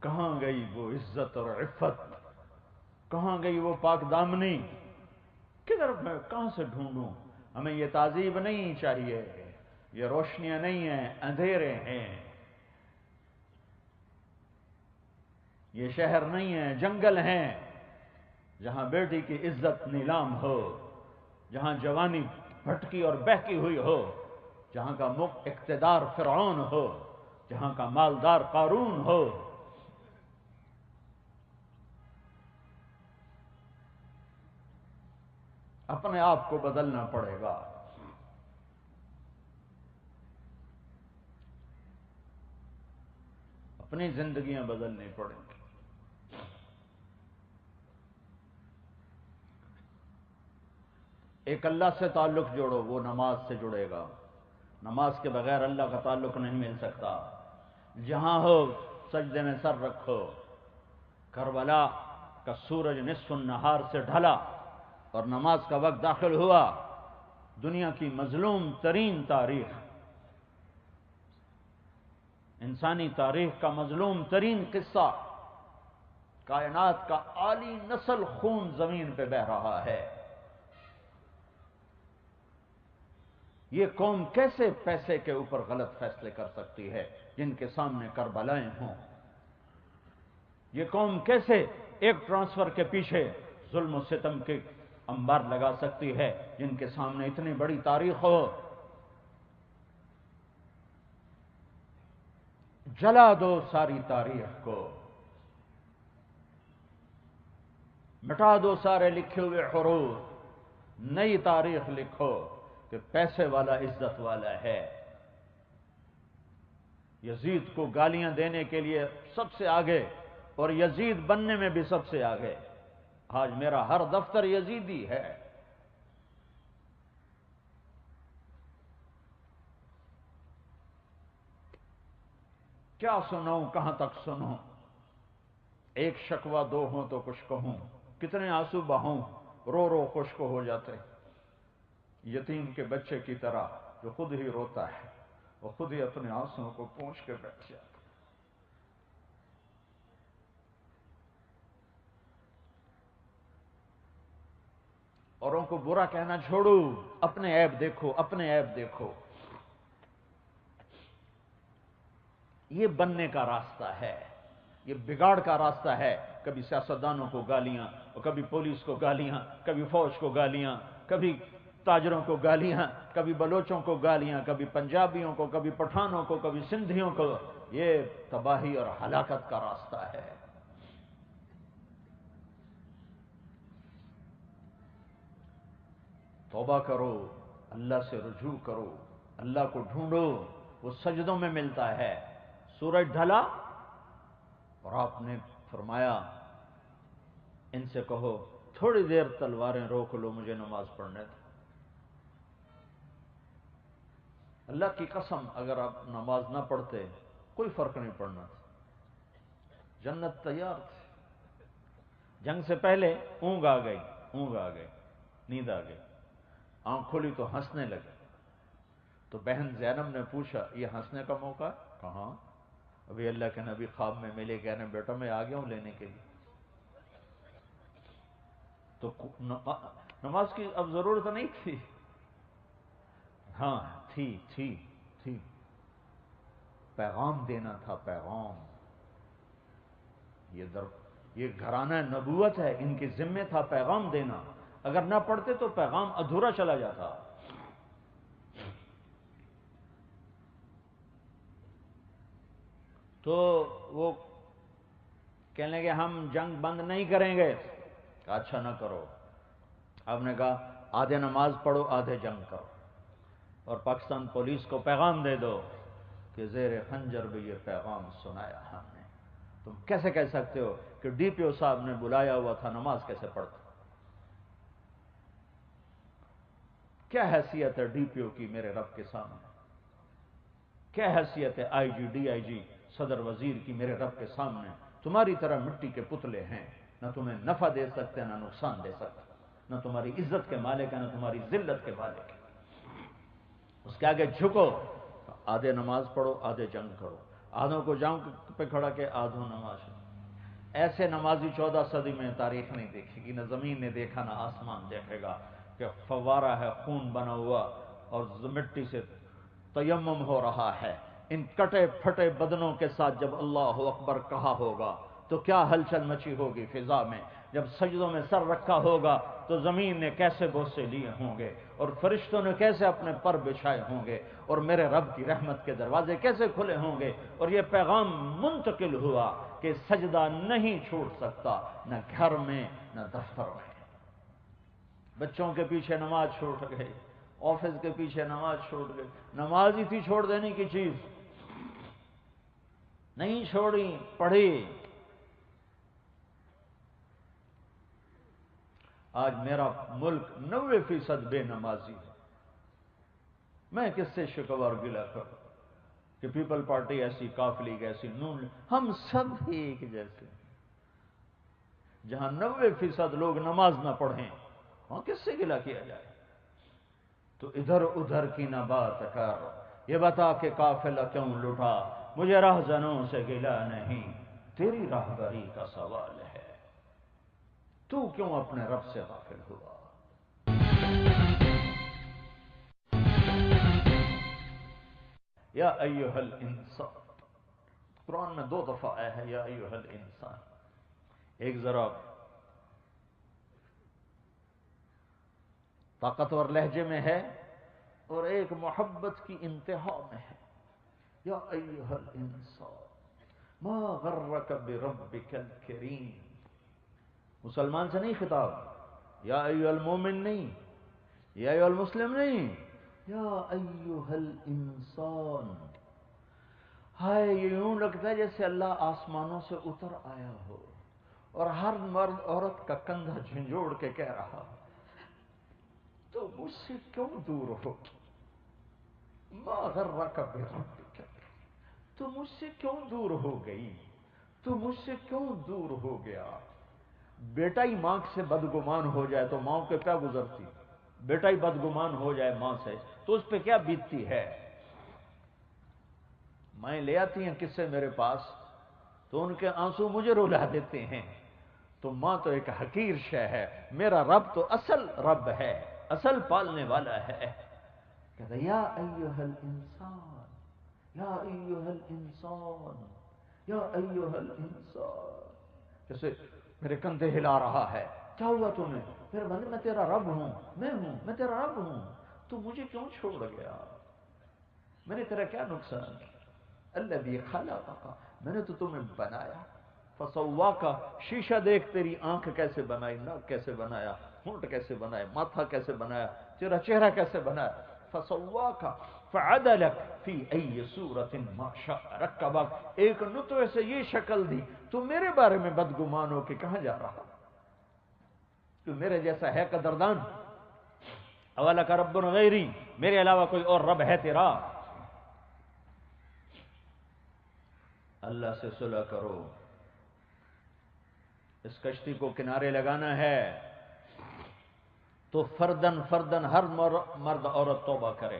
کہاں گئی وہ عزت اور عفت؟ کہاں گئی وہ پاک دامنی؟ کدھر میں کہاں سے ڈھونڈوں؟ ہمیں یہ تعذیب نہیں چاہیے، یہ روشنیاں نہیں ہیں، اندھیرے ہیں، یہ شہر نہیں ہیں، جنگل ہیں، جہاں بیٹی کی عزت نیلام ہو، جہاں جوانی بھٹکی اور بہکی ہوئی ہو، جہاں کا اقتدار فرعون ہو، جہاں کا مالدار قارون ہو۔ اپنے آپ کو بدلنا پڑے گا۔ اپنی زندگیاں بدلنی پڑیں گی۔ ایک اللہ سے تعلق جوڑو، وہ نماز سے جڑے گا۔ نماز کے بغیر اللہ کا تعلق نہیں مل سکتا۔ جہاں ہو سجدے میں سر رکھو۔ کربلا کا سورج نصف النہار سے ڈھلا اور نماز کا وقت داخل ہوا۔ دنیا کی مظلوم ترین تاریخ، انسانی تاریخ کا مظلوم ترین قصہ، کائنات کا اعلی نسل خون زمین پہ بہہ رہا ہے۔ یہ قوم کیسے پیسے کے اوپر غلط فیصلے کر سکتی ہے جن کے سامنے کربلائیں ہوں؟ یہ قوم کیسے ایک ٹرانسفر کے پیچھے ظلم و ستم کے انبار لگا سکتی ہے جن کے سامنے اتنی بڑی تاریخ ہو؟ جلا دو ساری تاریخ کو، مٹا دو سارے لکھے ہوئے حروف، نئی تاریخ لکھو کہ پیسے والا عزت والا ہے۔ یزید کو گالیاں دینے کے لیے سب سے آگے اور یزید بننے میں بھی سب سے آگے۔ آج میرا ہر دفتر یزیدی ہے۔ کیا سنوں، کہاں تک سنوں؟ ایک شکوہ دو ہوں تو کچھ کہوں، کتنے آنسو بہوں رو رو خشک ہو جاتے۔ یتیم کے بچے کی طرح جو خود ہی روتا ہے، وہ خود ہی اپنے آنسوؤں کو پونچھ کے بیٹھ جاتا۔ اوروں کو برا کہنا چھوڑو، اپنے عیب دیکھو، اپنے عیب دیکھو۔ یہ بننے کا راستہ ہے، یہ بگاڑ کا راستہ ہے۔ کبھی سیاستدانوں کو گالیاں، اور کبھی پولیس کو گالیاں، کبھی فوج کو گالیاں، کبھی تاجروں کو گالیاں، کبھی بلوچوں کو گالیاں، کبھی پنجابیوں کو، کبھی پٹھانوں کو، کبھی سندھیوں کو۔ یہ تباہی اور ہلاکت کا راستہ ہے۔ توبہ کرو، اللہ سے رجوع کرو، اللہ کو ڈھونڈو، وہ سجدوں میں ملتا ہے۔ سورج ڈھلا اور آپ نے فرمایا ان سے کہو تھوڑی دیر تلواریں روک لو، مجھے نماز پڑھنے دو۔ اللہ کی قسم اگر آپ نماز نہ پڑھتے کوئی فرق نہیں پڑنا تھا، جنت تیار تھی۔ جنگ سے پہلے اونگ آ گئی، اونگ آ گئی، نیند آ گئی، آنکھ کھولی تو ہنسنے لگے۔ تو بہن زینب نے پوچھا یہ ہنسنے کا موقع ہے؟ کہاں؟ ابھی اللہ کے نبی خواب میں ملے، کہہ رہے ہیں بیٹا میں آ گیا ہوں لینے کے لیے۔ تو نماز کی اب ضرورت نہیں تھی؟ ہاں تھی پیغام دینا تھا، پیغام۔ یہ گھرانہ نبوت ہے، ان کے ذمے تھا پیغام دینا۔ اگر نہ پڑھتے تو پیغام ادھورا چلا جاتا۔ تو وہ کہنے لگے ہم جنگ بند نہیں کریں گے۔ کہا اچھا نہ کرو۔ آپ نے کہا آدھے نماز پڑھو، آدھے جنگ کرو، اور پاکستان پولیس کو پیغام دے دو کہ زیر خنجر بھی یہ پیغام سنایا ہم نے۔ تم کیسے کہہ سکتے ہو کہ ڈی پی او صاحب نے بلایا ہوا تھا، نماز کیسے پڑھتے؟ کیا حیثیت ہے ڈی پی او کی میرے رب کے سامنے؟ کیا حیثیت ہے آئی جی، ڈی آئی جی، صدر وزیر کی میرے رب کے سامنے؟ تمہاری طرح مٹی کے پتلے ہیں، نہ تمہیں نفع دے سکتے نہ نقصان دے سکتے، نہ تمہاری عزت کے مالک ہیں نہ تمہاری ذلت کے مالک ہیں۔ اس کے آگے جھکو، آدھے نماز پڑھو آدھے جنگ کرو، آدھوں کو جنگ پہ کھڑا کے آدھوں نماز۔ ایسے نمازی 14 صدی میں تاریخ نہیں دیکھے گی، نہ زمین نے دیکھا نہ آسمان دیکھے گا، کہ فوارہ ہے خون بنا ہوا اور مٹی سے تیمم ہو رہا ہے۔ ان کٹے پھٹے بدنوں کے ساتھ جب اللہ اکبر کہا ہوگا تو کیا ہلچل مچی ہوگی فضا میں؟ جب سجدوں میں سر رکھا ہوگا تو زمین نے کیسے بوسے لیے ہوں گے، اور فرشتوں نے کیسے اپنے پر بچھائے ہوں گے، اور میرے رب کی رحمت کے دروازے کیسے کھلے ہوں گے، اور یہ پیغام منتقل ہوا کہ سجدہ نہیں چھوٹ سکتا، نہ گھر میں نہ دفتر میں۔ بچوں کے پیچھے نماز چھوٹ گئی، آفس کے پیچھے نماز چھوٹ گئی، نماز ہی تھی چھوڑ دینے کی چیز۔ نہیں چھوڑی، پڑھی۔ آج میرا ملک 90% بے نمازی ہے۔ میں کس سے شکوہ گلا کروں کہ پیپل پارٹی ایسی، کاف لیگ ایسی، نون، ہم سب ایک جیسے۔ جہاں 90% لوگ نماز نہ پڑھیں وہاں کس سے گلا کیا جائے؟ تو ادھر ادھر کی نہ بات کر، یہ بتا کہ قافلہ کیوں لٹا، مجھے راہزنوں سے گلا نہیں، تیری راہبری کا سوال ہے، تو کیوں اپنے رب سے غافل ہوا؟ یا ایھا الانسان، قرآن میں 2 دفعہ آیا ہے یا ایھا الانسان، ایک ذرا طاقتور لہجے میں ہے اور ایک محبت کی انتہا میں ہے۔ یا ایھا الانسان ما غرک بربک الکریم، مسلمان سے نہیں خطاب، یا ایھا المومن نہیں، یا ایھا المسلم نہیں، یا ایھا الانسان۔ ہائے، یہ یوں لگتا ہے جیسے اللہ آسمانوں سے اتر آیا ہو اور ہر مرد عورت کا کندھا جھنجھوڑ کے کہہ رہا، تو مجھ سے کیوں دور ہو؟ ما غرک بربک، تو مجھ سے کیوں دور ہو گئی؟ تو مجھ سے کیوں دور ہو گیا؟ بیٹا ہی ماں سے بدگمان ہو جائے تو ماں کے کیا گزرتی؟ بیٹا ہی بدگمان ہو جائے ماں سے تو اس پہ کیا بیتتی ہے؟ مائیں لے آتی ہیں کس سے میرے پاس تو ان کے آنسو مجھے رلا دیتے ہیں۔ تو ماں تو ایک حقیر شے ہے، میرا رب تو اصل رب ہے، اصل پالنے والا ہے۔ کہتا یا ایھا الانسان، یا ایھا الانسان، یا ایھا الانسان، جیسے میرے کندھے ہلا رہا ہے، کیا ہوا تمہیں؟ میرے بندے میں تیرا رب ہوں، میں تیرا رب ہوں، تو مجھے کیوں چھوڑ گیا؟ میں نے تیرا کیا نقصان کیا؟ الذی خلقک، میں نے تو تمہیں بنایا، فسواک، شیشہ دیکھ تیری آنکھ کیسے بنائی، ناک کیسے بنایا، ہونٹ کیسے بنائے، ماتھا کیسے بنایا، تیرا چہرہ کیسے بنایا، فسواک فعدلک فی ای صورت ما شاء رکبک، ایک نطفے سے یہ شکل دی، تو میرے بارے میں بدگمان ہو کہ کہاں جا رہا؟ تو میرے جیسا ہے قدردان؟ اولک رب غیری، میرے علاوہ کوئی اور رب ہے تیرا؟ اللہ سے صلح کرو، اس کشتی کو کنارے لگانا ہے تو فردن فردن ہر مرد عورت توبہ کرے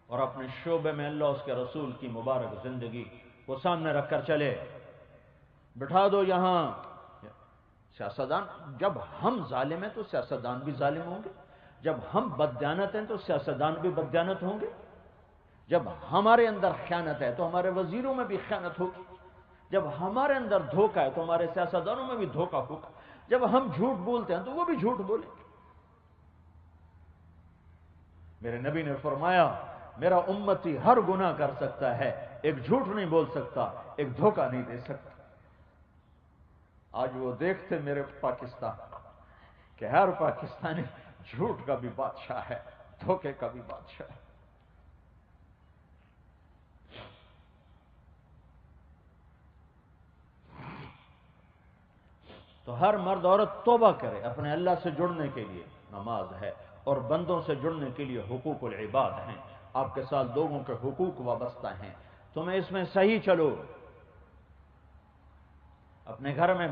اور اپنے شعبے میں اللہ اس کے رسول کی مبارک زندگی کو سامنے رکھ کر چلے۔ بٹھا دو یہاں سیاستدان، جب ہم ظالم ہیں تو سیاستدان بھی ظالم ہوں گے، جب ہم بددیانت ہیں تو سیاستدان بھی بددیانت ہوں گے، جب ہمارے اندر خیانت ہے تو ہمارے وزیروں میں بھی خیانت ہوگی، جب ہمارے اندر دھوکہ ہے تو ہمارے سیاستدانوں میں بھی دھوکہ ہوگا، جب ہم جھوٹ بولتے ہیں تو وہ بھی جھوٹ بولیں گے۔ میرے نبی نے فرمایا میرا امتی ہر گناہ کر سکتا ہے، ایک جھوٹ نہیں بول سکتا، ایک دھوکہ نہیں دے سکتا۔ آج وہ دیکھتے میرے پاکستان کہ ہر پاکستانی جھوٹ کا بھی بادشاہ ہے، دھوکے کا بھی بادشاہ ہے۔ تو ہر مرد عورت توبہ کرے اپنے اللہ سے جڑنے کے لیے، نماز ہے، اور بندوں سے جڑنے کے لیے حقوق العباد ہیں، آپ کے ساتھ لوگوں کے حقوق وابستہ ہیں، تمہیں اس میں صحیح چلو۔ اپنے گھر میں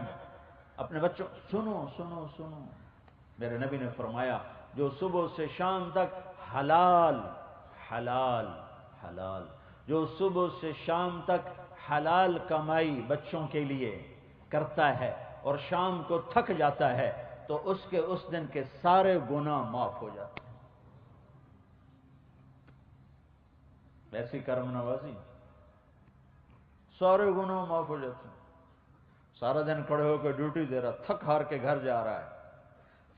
اپنے بچوں، سنو سنو سنو، میرے نبی نے فرمایا جو صبح سے شام تک حلال حلال حلال، جو صبح سے شام تک حلال کمائی بچوں کے لیے کرتا ہے اور شام کو تھک جاتا ہے تو اس دن کے سارے گناہ معاف ہو جاتے ہیں۔ ایسی کرم نوازی، سارے گناہ معاف ہو جاتے ہیں۔ سارا دن کھڑے ہو کے ڈیوٹی دے رہا، تھک ہار کے گھر جا رہا ہے،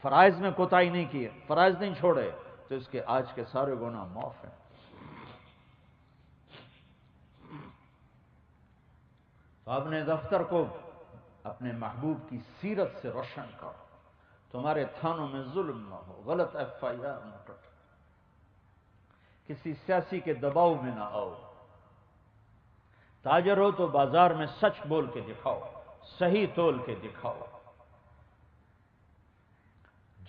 فرائض میں کوتاہی نہیں کی، فرائض نہیں چھوڑے، تو اس کے آج کے سارے گناہ معاف ہیں۔ تو اپنے دفتر کو اپنے محبوب کی سیرت سے روشن کرو، تمہارے تھانوں میں ظلم نہ ہو، غلط ایف آئی آر نہ کٹے، کسی سیاسی کے دباؤ میں نہ آؤ، تاجر ہو تو بازار میں سچ بول کے دکھاؤ، صحیح تول کے دکھاؤ،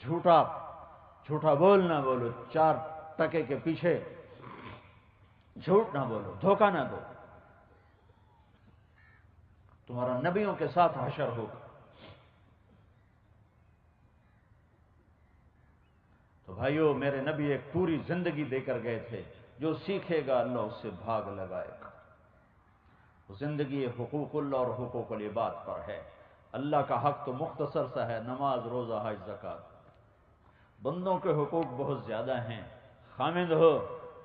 جھوٹا بول نہ بولو، 4 ٹکے کے پیچھے جھوٹ نہ بولو، دھوکہ نہ دو، تمہارا نبیوں کے ساتھ حشر ہوگا۔ تو بھائیو، میرے نبی ایک پوری زندگی دے کر گئے تھے، جو سیکھے گا اللہ اس سے بھاگ لگائے گا۔ زندگی حقوق اللہ اور حقوق العباد پر ہے۔ اللہ کا حق تو مختصر سا ہے، نماز، روزہ، حج، زکوٰۃ۔ بندوں کے حقوق بہت زیادہ ہیں۔ خامند ہو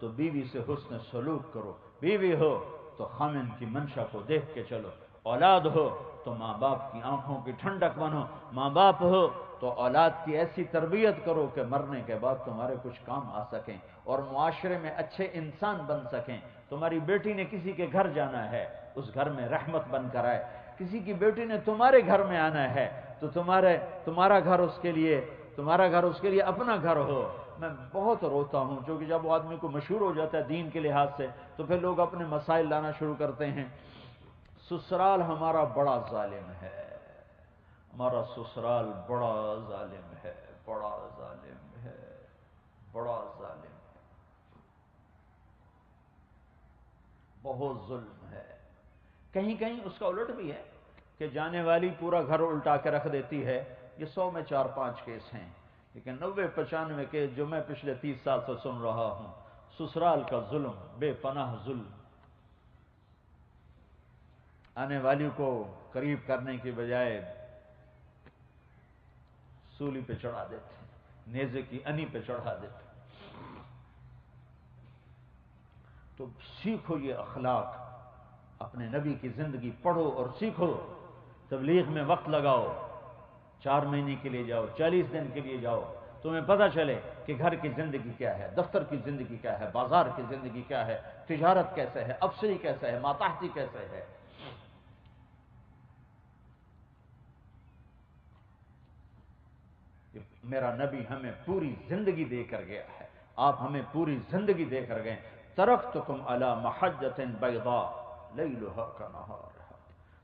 تو بیوی سے حسن سلوک کرو، بیوی ہو تو خامند کی منشا کو دیکھ کے چلو، اولاد ہو تو ماں باپ کی آنکھوں کی ٹھنڈک بنو، ماں باپ ہو تو اولاد کی ایسی تربیت کرو کہ مرنے کے بعد تمہارے کچھ کام آ سکیں اور معاشرے میں اچھے انسان بن سکیں۔ تمہاری بیٹی نے کسی کے گھر جانا ہے، اس گھر میں رحمت بن کر آئے۔ کسی کی بیٹی نے تمہارے گھر میں آنا ہے تو تمہارا گھر اس کے لیے اپنا گھر ہو۔ میں بہت روتا ہوں، کیونکہ جب وہ آدمی کو مشہور ہو جاتا ہے دین کے لحاظ سے تو پھر لوگ اپنے مسائل لانا شروع کرتے ہیں۔ سسرال ہمارا بڑا ظالم ہے، ہمارا سسرال بڑا ظالم ہے، بڑا ظالم ہے، بڑا ظالم ہے، بہت ظلم ہے۔ کہیں کہیں اس کا الٹ بھی ہے کہ جانے والی پورا گھر الٹا کے رکھ دیتی ہے۔ یہ 100 میں 4-5 کیس ہیں، لیکن 90-95 کیس جو میں پچھلے 30 سال سے سن رہا ہوں، سسرال کا ظلم، بے پناہ ظلم۔ آنے والی کو قریب کرنے کی بجائے سولی پہ چڑھا دیتے، نیزے کی انی پہ چڑھا دیتے۔ تو سیکھو یہ اخلاق، اپنے نبی کی زندگی پڑھو اور سیکھو، تبلیغ میں وقت لگاؤ، 4 مہینے کے لیے جاؤ، 40 دن کے لیے جاؤ، تمہیں پتہ چلے کہ گھر کی زندگی کیا ہے، دفتر کی زندگی کیا ہے، بازار کی زندگی کیا ہے، تجارت کیسے ہے، افسری کیسے ہے، ماتحتی کیسے ہے۔ میرا نبی ہمیں پوری زندگی دے کر گیا ہے، آپ ہمیں پوری زندگی دے کر گئے۔ ترکتکم علی محجۃ بیضاء لیلھا کنہارھا،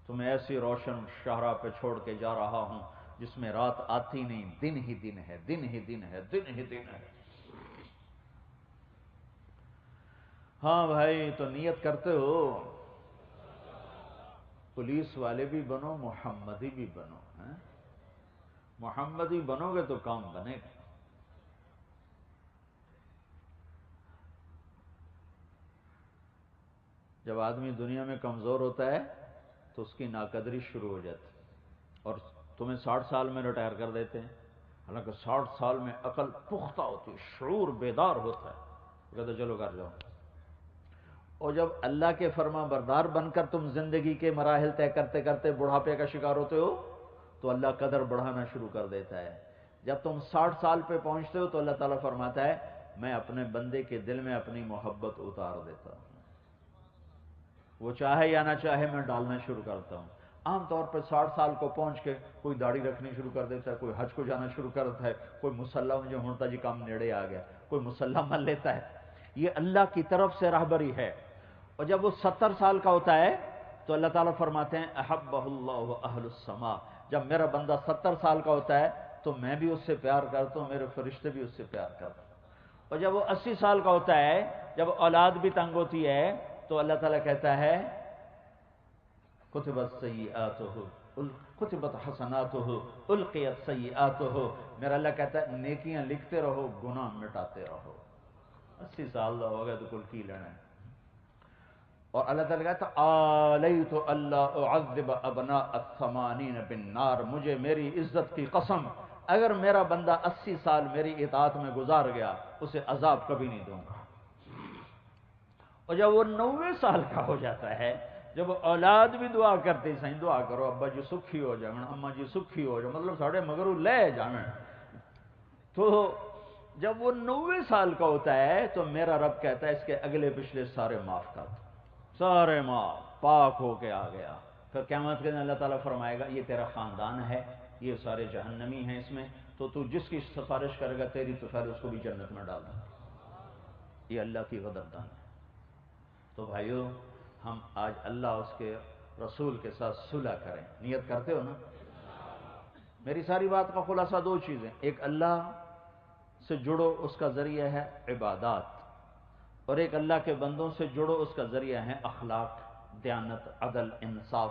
تمہیں ایسی روشن شاہراہ پہ چھوڑ کے جا رہا ہوں جس میں رات آتی نہیں، دن ہی دن ہے، دن ہی دن ہے، دن ہی دن ہے۔ ہاں بھائی، تو نیت کرتے ہو پولیس والے بھی بنو، محمدی بھی بنو، ہیں؟ محمدی بنو گے تو کام بنے گا۔ جب آدمی دنیا میں کمزور ہوتا ہے تو اس کی ناقدری شروع ہو جاتی ہے، اور تمہیں 60 سال میں ریٹائر کر دیتے ہیں، حالانکہ 60 سال میں عقل پختہ ہوتی ہے، شعور بیدار ہوتا ہے، کہتے چلو گھر جاؤ۔ اور جب اللہ کے فرما بردار بن کر تم زندگی کے مراحل طے کرتے کرتے بڑھاپے کا شکار ہوتے ہو تو اللہ قدر بڑھانا شروع کر دیتا ہے۔ جب تم 60 سال پہ پہنچتے ہو تو اللہ تعالیٰ فرماتا ہے میں اپنے بندے کے دل میں اپنی محبت اتار دیتا ہوں، وہ چاہے یا نہ چاہے میں ڈالنا شروع کرتا ہوں۔ عام طور پر 60 سال کو پہنچ کے کوئی داڑھی رکھنی شروع کر دیتا ہے، کوئی حج کو جانا شروع کرتا ہے، کوئی مسلح مجھے ہوتا جی کام نیڑے آ گیا، کوئی مسلح مان لیتا ہے۔ یہ اللہ کی طرف سے راہبری ہے۔ اور جب وہ 70 سال کا ہوتا ہے تو اللہ تعالیٰ فرماتے ہیں احبہ اللہ اہل السماء، جب میرا بندہ 70 سال کا ہوتا ہے تو میں بھی اس سے پیار کرتا ہوں، میرے فرشتے بھی اس سے پیار کرتے ہیں۔ اور جب وہ 80 سال کا ہوتا ہے، جب اولاد بھی تنگ ہوتی ہے تو اللہ تعالیٰ کہتا ہے کتبت سیئاتہ کتبت حسناتہ القیت سیئاتہ، میرا اللہ کہتا ہے نیکیاں لکھتے رہو، گناہ مٹاتے رہو۔ 80 سال ہو گئے تو کل کی لینا ہے۔ اور اللہ تعالیٰ کہتا ہے آلیت اللہ اعذب ابناء الثمانین بالنار، مجھے میری عزت کی قسم اگر میرا بندہ 80 سال میری اطاعت میں گزار گیا اسے عذاب کبھی نہیں دوں گا۔ اور جب وہ 90 سال کا ہو جاتا ہے، جب اولاد بھی دعا کرتے ہیں دعا کرو ابا جی سکھی ہو جائیں، اما جی سکھی ہو جائیں، مطلب ساڑھے مگرو لے جانا، تو جب وہ 90 سال کا ہوتا ہے تو میرا رب کہتا ہے اس کے اگلے پچھلے سارے معاف کر دو، سارے معاف، پاک ہو کے آ گیا۔ پھر قیامت کے دن اللہ تعالیٰ فرمائے گا یہ تیرا خاندان ہے، یہ سارے جہنمی ہیں اس میں، تو جس کی سفارش کرے گا تیری تو پھر اس کو بھی جنت میں ڈال دیں۔ یہ اللہ کی قدردانی ہے۔ تو بھائیو، ہم آج اللہ اس کے رسول کے ساتھ صلح کریں. نیت کرتے ہو نا؟ میری ساری بات کا خلاصہ دو چیزیں. ایک اللہ سے جڑو، اس کا ذریعہ ہے عبادات، اور ایک اللہ کے بندوں سے جڑو، اس کا ذریعہ ہے اخلاق، دیانت، عدل، انصاف.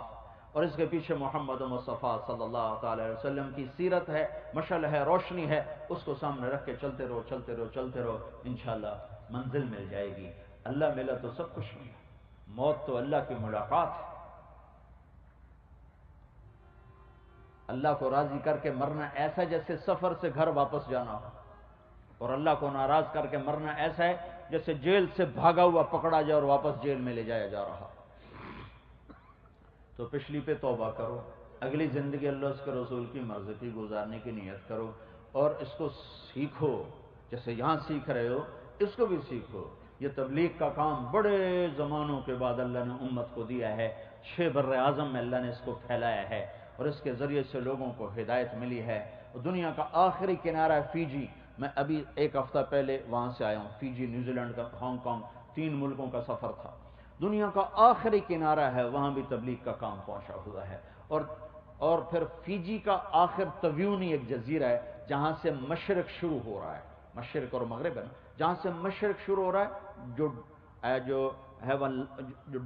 اور اس کے پیچھے محمد مصطفیٰ صلی اللہ تعالی علیہ وسلم کی سیرت ہے، مشعل ہے، روشنی ہے. اس کو سامنے رکھ کے چلتے رہو چلتے رہو چلتے رہو، انشاءاللہ منزل مل جائے گی. اللہ ملا تو سب کچھ ملا. موت تو اللہ کی ملاقات ہے. اللہ کو راضی کر کے مرنا ایسا جیسے سفر سے گھر واپس جانا ہو، اور اللہ کو ناراض کر کے مرنا ایسا ہے جیسے جیل سے بھاگا ہوا پکڑا جائے اور واپس جیل میں لے جایا جا رہا. تو پچھلی پہ توبہ کرو، اگلی زندگی اللہ اس کے رسول کی مرضی کی گزارنے کی نیت کرو، اور اس کو سیکھو. جیسے یہاں سیکھ رہے ہو اس کو بھی سیکھو. یہ تبلیغ کا کام بڑے زمانوں کے بعد اللہ نے امت کو دیا ہے. 6 بر اعظم میں اللہ نے اس کو پھیلایا ہے، اور اس کے ذریعے سے لوگوں کو ہدایت ملی ہے. اور دنیا کا آخری کنارہ ہے فیجی. میں ابھی 1 ہفتہ پہلے وہاں سے آیا ہوں. فیجی، نیوزی لینڈ کا، ہانگ کانگ، 3 ملکوں کا سفر تھا. دنیا کا آخری کنارہ ہے، وہاں بھی تبلیغ کا کام پہنچا ہوا ہے. اور پھر فیجی کا آخر تیونی ایک جزیرہ ہے جہاں سے مشرق شروع ہو رہا ہے. مشرق اور مغرب ہے نا، جہاں سے مشرق شروع ہو رہا ہے، جو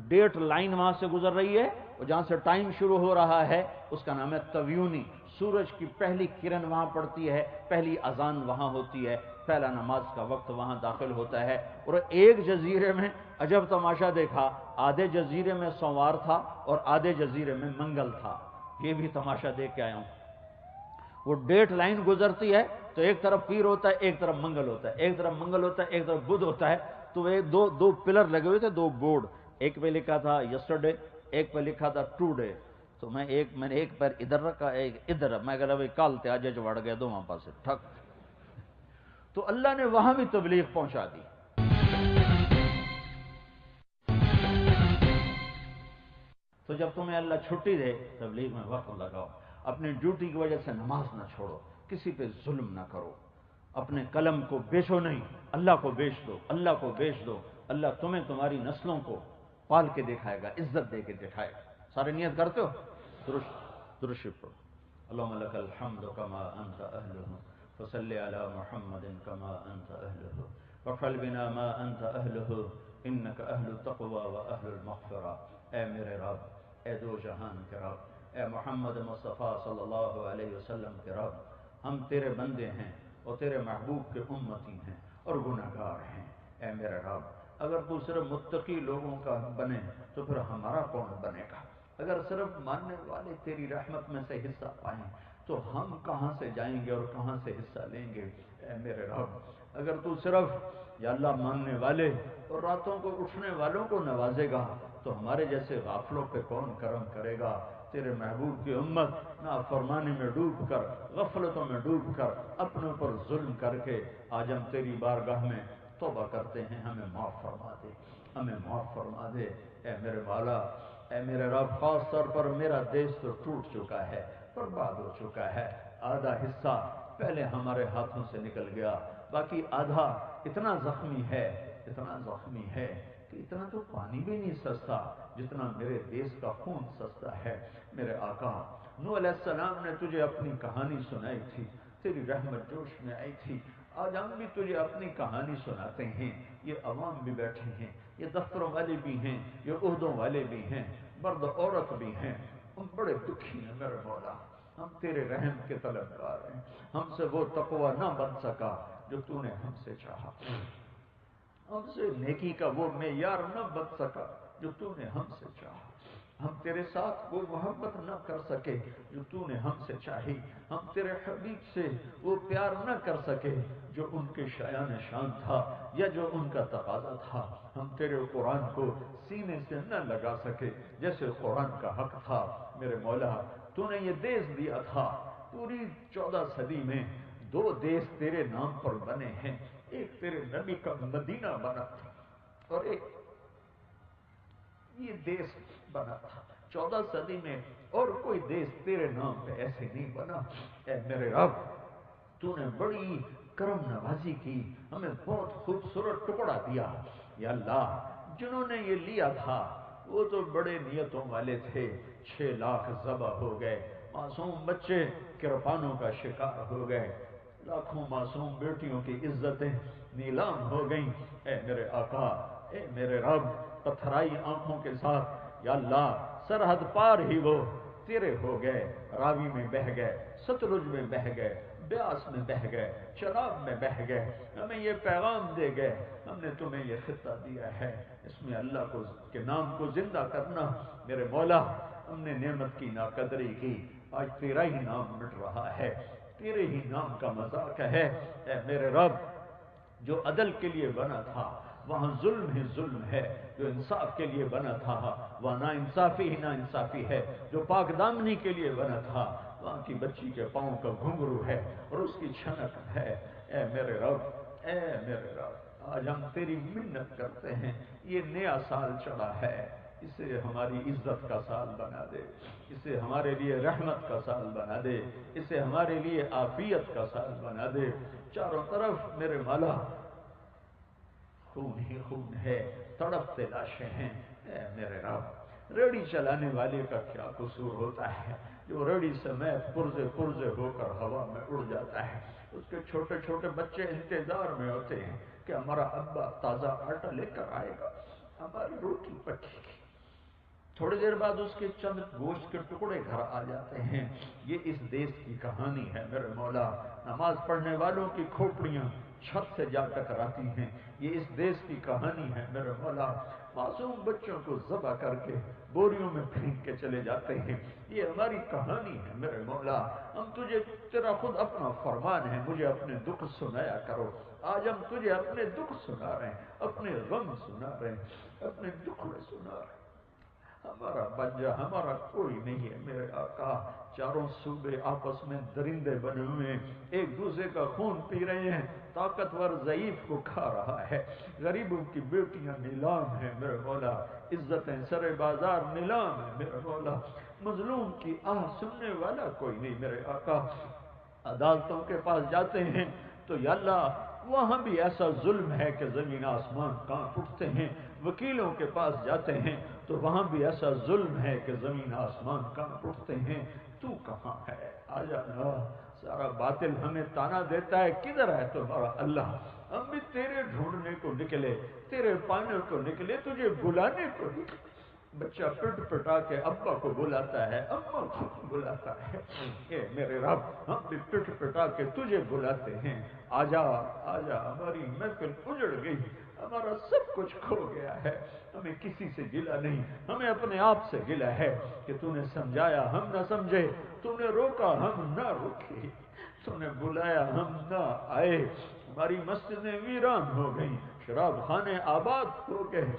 ڈیٹ لائن وہاں سے گزر رہی ہے، اور جہاں سے ٹائم شروع ہو رہا ہے اس کا نام ہے تیونی. سورج کی پہلی کرن وہاں پڑتی ہے، پہلی اذان وہاں ہوتی ہے، پہلا نماز کا وقت وہاں داخل ہوتا ہے. اور ایک جزیرے میں عجب تماشا دیکھا، آدھے جزیرے میں سوموار تھا اور آدھے جزیرے میں منگل تھا. یہ بھی تماشا دیکھ کے آیا ہوں. وہ ڈیٹ لائن گزرتی ہے تو ایک طرف پیر ہوتا ہے، ایک طرف منگل ہوتا ہے، ایک طرف منگل ہوتا ہے، ایک طرف بدھ ہوتا ہے. تو وہ دو پلر لگے ہوئے تھے، 2 بورڈ، ایک پہ لکھا تھا یسٹرڈے، ایک پہ لکھا تھا ٹوڈے. تو میں نے ایک پیر ادھر رکھا، ایک ادھر. میں کہا بھائی کل تے اج وڑ گئے دونوں پاسے ٹھک. تو اللہ نے وہاں بھی تبلیغ پہنچا دی. تو جب تمہیں اللہ چھٹی دے تبلیغ میں وقت لگاؤ. اپنی ڈیوٹی کی وجہ سے نماز نہ چھوڑو، کسی پہ ظلم نہ کرو، اپنے قلم کو بیچو نہیں، اللہ کو بیچ دو، اللہ کو بیچ دو. اللہ تمہیں تمہاری نسلوں کو پال کے دکھائے گا، عزت دے کے دکھائے گا. سارے نیت کرتے ہو؟ درشی پڑھو. اللہم لک الحمد کما انت اہلہ فصلی علی محمد کما انت اہلہ وافعل بنا ما انت اہلہ انک اہل التقوی و اہل المغفرہ. اے میرے رب، اے دو جہان کے رب، اے محمد مصطفیٰ صلی اللہ علیہ وسلم کے رب، ہم تیرے بندے ہیں اور تیرے محبوب کے امتی ہیں اور گناہگار ہیں. اے میرے رب، اگر تو صرف متقی لوگوں کا بنے تو پھر ہمارا کون بنے گا؟ اگر صرف ماننے والے تیری رحمت میں سے حصہ پائیں تو ہم کہاں سے جائیں گے اور کہاں سے حصہ لیں گے؟ اے میرے رب، اگر تو صرف یا اللہ ماننے والے اور راتوں کو اٹھنے والوں کو نوازے گا تو ہمارے جیسے غافلوں پہ کون کرم کرے گا؟ تیرے محبوب کی امت نافرمانی میں ڈوب کر، غفلتوں میں ڈوب کر، اپنے پر ظلم کر کے آج ہم تیری بارگاہ میں توبہ کرتے ہیں. ہمیں معاف فرما دے، ہمیں معاف فرما دے. اے میرے مولا، اے میرے رب، خاص طور پر میرا دیش تو ٹوٹ چکا ہے، برباد ہو چکا ہے. آدھا حصہ پہلے ہمارے ہاتھوں سے نکل گیا، باقی آدھا اتنا زخمی ہے، اتنا زخمی ہے کہ اتنا تو پانی بھی نہیں سستا جتنا میرے دیش کا خون سستا ہے. میرے آقا نوح علیہ السلام نے تجھے اپنی کہانی سنائی تھی، تیری رحمت جوش میں آئی تھی. آج ہم بھی تجھے اپنی کہانی سناتے ہیں. یہ عوام بھی بیٹھے ہیں، یہ دفتروں والے بھی ہیں، یہ عہدوں والے بھی ہیں، مرد عورت بھی ہیں. ہم بڑے دکھی ہیں میرے مولا، ہم تیرے رحم کے طلبگار ہیں. ہم سے وہ تقوی نہ بن سکا جو تو نے ہم سے چاہا، ہم سے نیکی کا وہ معیار نہ بن سکا جو تو نے ہم سے چاہا. ہم تیرے ساتھ وہ محبت نہ کر سکے جو تو نے ہم سے چاہی. ہم تیرے حبیب سے وہ پیار نہ کر سکے جو ان کے شایان شان تھا یا جو ان کا تقاضا تھا. ہم تیرے قرآن کو سینے سے نہ لگا سکے جیسے قرآن کا حق تھا. میرے مولا، تو نے یہ دیش دیا تھا، پوری 14 صدی میں 2 دیش تیرے نام پر بنے ہیں. ایک تیرے نبی کا مدینہ بنا تھا اور ایک یہ دیش بنا تھا. 14 صدی میں اور کوئی دیش تیرے نام پہ ایسے نہیں بنا. اے میرے رب، تو نے بڑی کرم نوازی کی، ہمیں بہت خوبصورت ٹکڑا دیا. یا اللہ، جنہوں نے یہ لیا تھا وہ تو بڑے نیتوں والے تھے، 6 لاکھ ذبح ہو گئے، معصوم بچے کرپانوں کا شکار ہو گئے، لاکھوں معصوم بیٹیوں کی عزتیں نیلام ہو گئیں۔ اے میرے آقا، اے میرے رب، پتھرائی آنکھوں کے ساتھ یا اللہ سرحد پار ہی وہ تیرے ہو گئے، راوی میں بہ گئے، ستلج میں بہ گئے، بیاس میں بہ گئے، چناب میں بہ گئے، ہمیں یہ پیغام دے گئے، ہم نے تمہیں یہ خطہ دیا ہے، اس میں اللہ کے نام کو زندہ کرنا۔ میرے مولا، ہم نے نعمت کی ناقدری کی، آج تیرا ہی نام مٹ رہا ہے، تیرے ہی نام کا مذاق ہے۔ اے میرے رب، جو عدل کے لیے بنا تھا وہاں ظلم ہی ظلم ہے، جو انصاف کے لیے بنا تھا وہاں نا انصافی ہی نا انصافی ہے، جو پاک دامنی کے لیے بنا تھا وہاں کی بچی کے پاؤں کا گھنگرو ہے اور اس کی چھنک ہے۔ اے میرے رب، اے میرے رب، آج ہم تیری منت کرتے ہیں، یہ نیا سال چڑھا ہے، اسے ہماری عزت کا سال بنا دے، اسے ہمارے لیے رحمت کا سال بنا دے، اسے ہمارے لیے عافیت کا سال بنا دے۔ چاروں طرف میرے مولا خون ہی خون ہے، تڑپتے لاشیں ہیں۔ اے میرے رب، ریڑھی چلانے والے کا کیا قصور ہوتا ہے جو ریڑھی سمیت پرزے پرزے ہو کر ہوا میں اڑ جاتا ہے؟ اس کے چھوٹے چھوٹے بچے انتظار میں ہوتے ہیں کہ ہمارا ابا تازہ آٹا لے کر آئے گا، ہماری روٹی پکے گی۔ تھوڑی دیر بعد اس کے چند گوشت کے ٹکڑے گھر آ جاتے ہیں۔ یہ اس دیش کی کہانی ہے میرے مولا۔ نماز پڑھنے والوں کی کھوپڑیاں چھت سے جا ٹکراتی ہیں، یہ اس دیش کی کہانی ہے میرے مولا۔ معصوم بچوں کو ذبح کر کے بوریوں میں پھینک کے چلے جاتے ہیں، یہ ہماری کہانی ہے میرے مولا۔ ہم تجھے، تیرا خود اپنا فرمان ہے، مجھے اپنے دکھ سنایا کرو۔ آج ہم تجھے اپنے دکھ سنا رہے ہیں، اپنے غم سنا رہے ہیں، اپنے دکھڑے سنا رہے ہیں۔ ہمارا بنجا ہمارا کوئی نہیں ہے میرے آقا، چاروں صوبے آپس میں درندے بنے ہوئے ہیں، ایک دوسرے کا خون پی رہے ہیں، طاقتور ضعیف کو کھا رہا ہے، غریبوں کی بیٹیاں نیلام ہیں میرے مولا، عزتیں سر بازار نیلام ہیں میرے مولا، مظلوم کی آہ سننے والا کوئی نہیں میرے آقا۔ عدالتوں کے پاس جاتے ہیں تو یا اللہ وہاں بھی ایسا ظلم ہے کہ زمین آسمان کانپ اٹھتے ہیں، وکیلوں کے پاس جاتے ہیں تو وہاں بھی ایسا ظلم ہے کہ زمین آسمان کانپ اٹھتے ہیں۔ تو کہاں ہے؟ آ جانا، سارا باطل ہمیں تانا دیتا ہے، کدھر ہے تمہارا اللہ؟ ہم بھی تیرے ڈھونڈنے کو نکلے، تیرے پانے کو نکلے، تجھے بلانے کو نکلے۔ بچہ پٹ پٹا کے ابا کو بلاتا ہے، اماں کو بلاتا ہے۔ اے میرے رب، ہم بھی پٹ پٹا کے تجھے بلاتے ہیں، آجا آجا، ہماری محفل اجڑ گئی، ہمارا سب کچھ کھو گیا ہے، ہمیں کسی سے گلہ نہیں، ہمیں اپنے آپ سے گلہ ہے کہ تو نے سمجھایا ہم نہ سمجھے، تو نے روکا ہم نہ روکے، تو نے بلایا ہم نہ آئے، ہماری مسجدیں ویران ہو گئیں، شراب خانے آباد ہو گئے،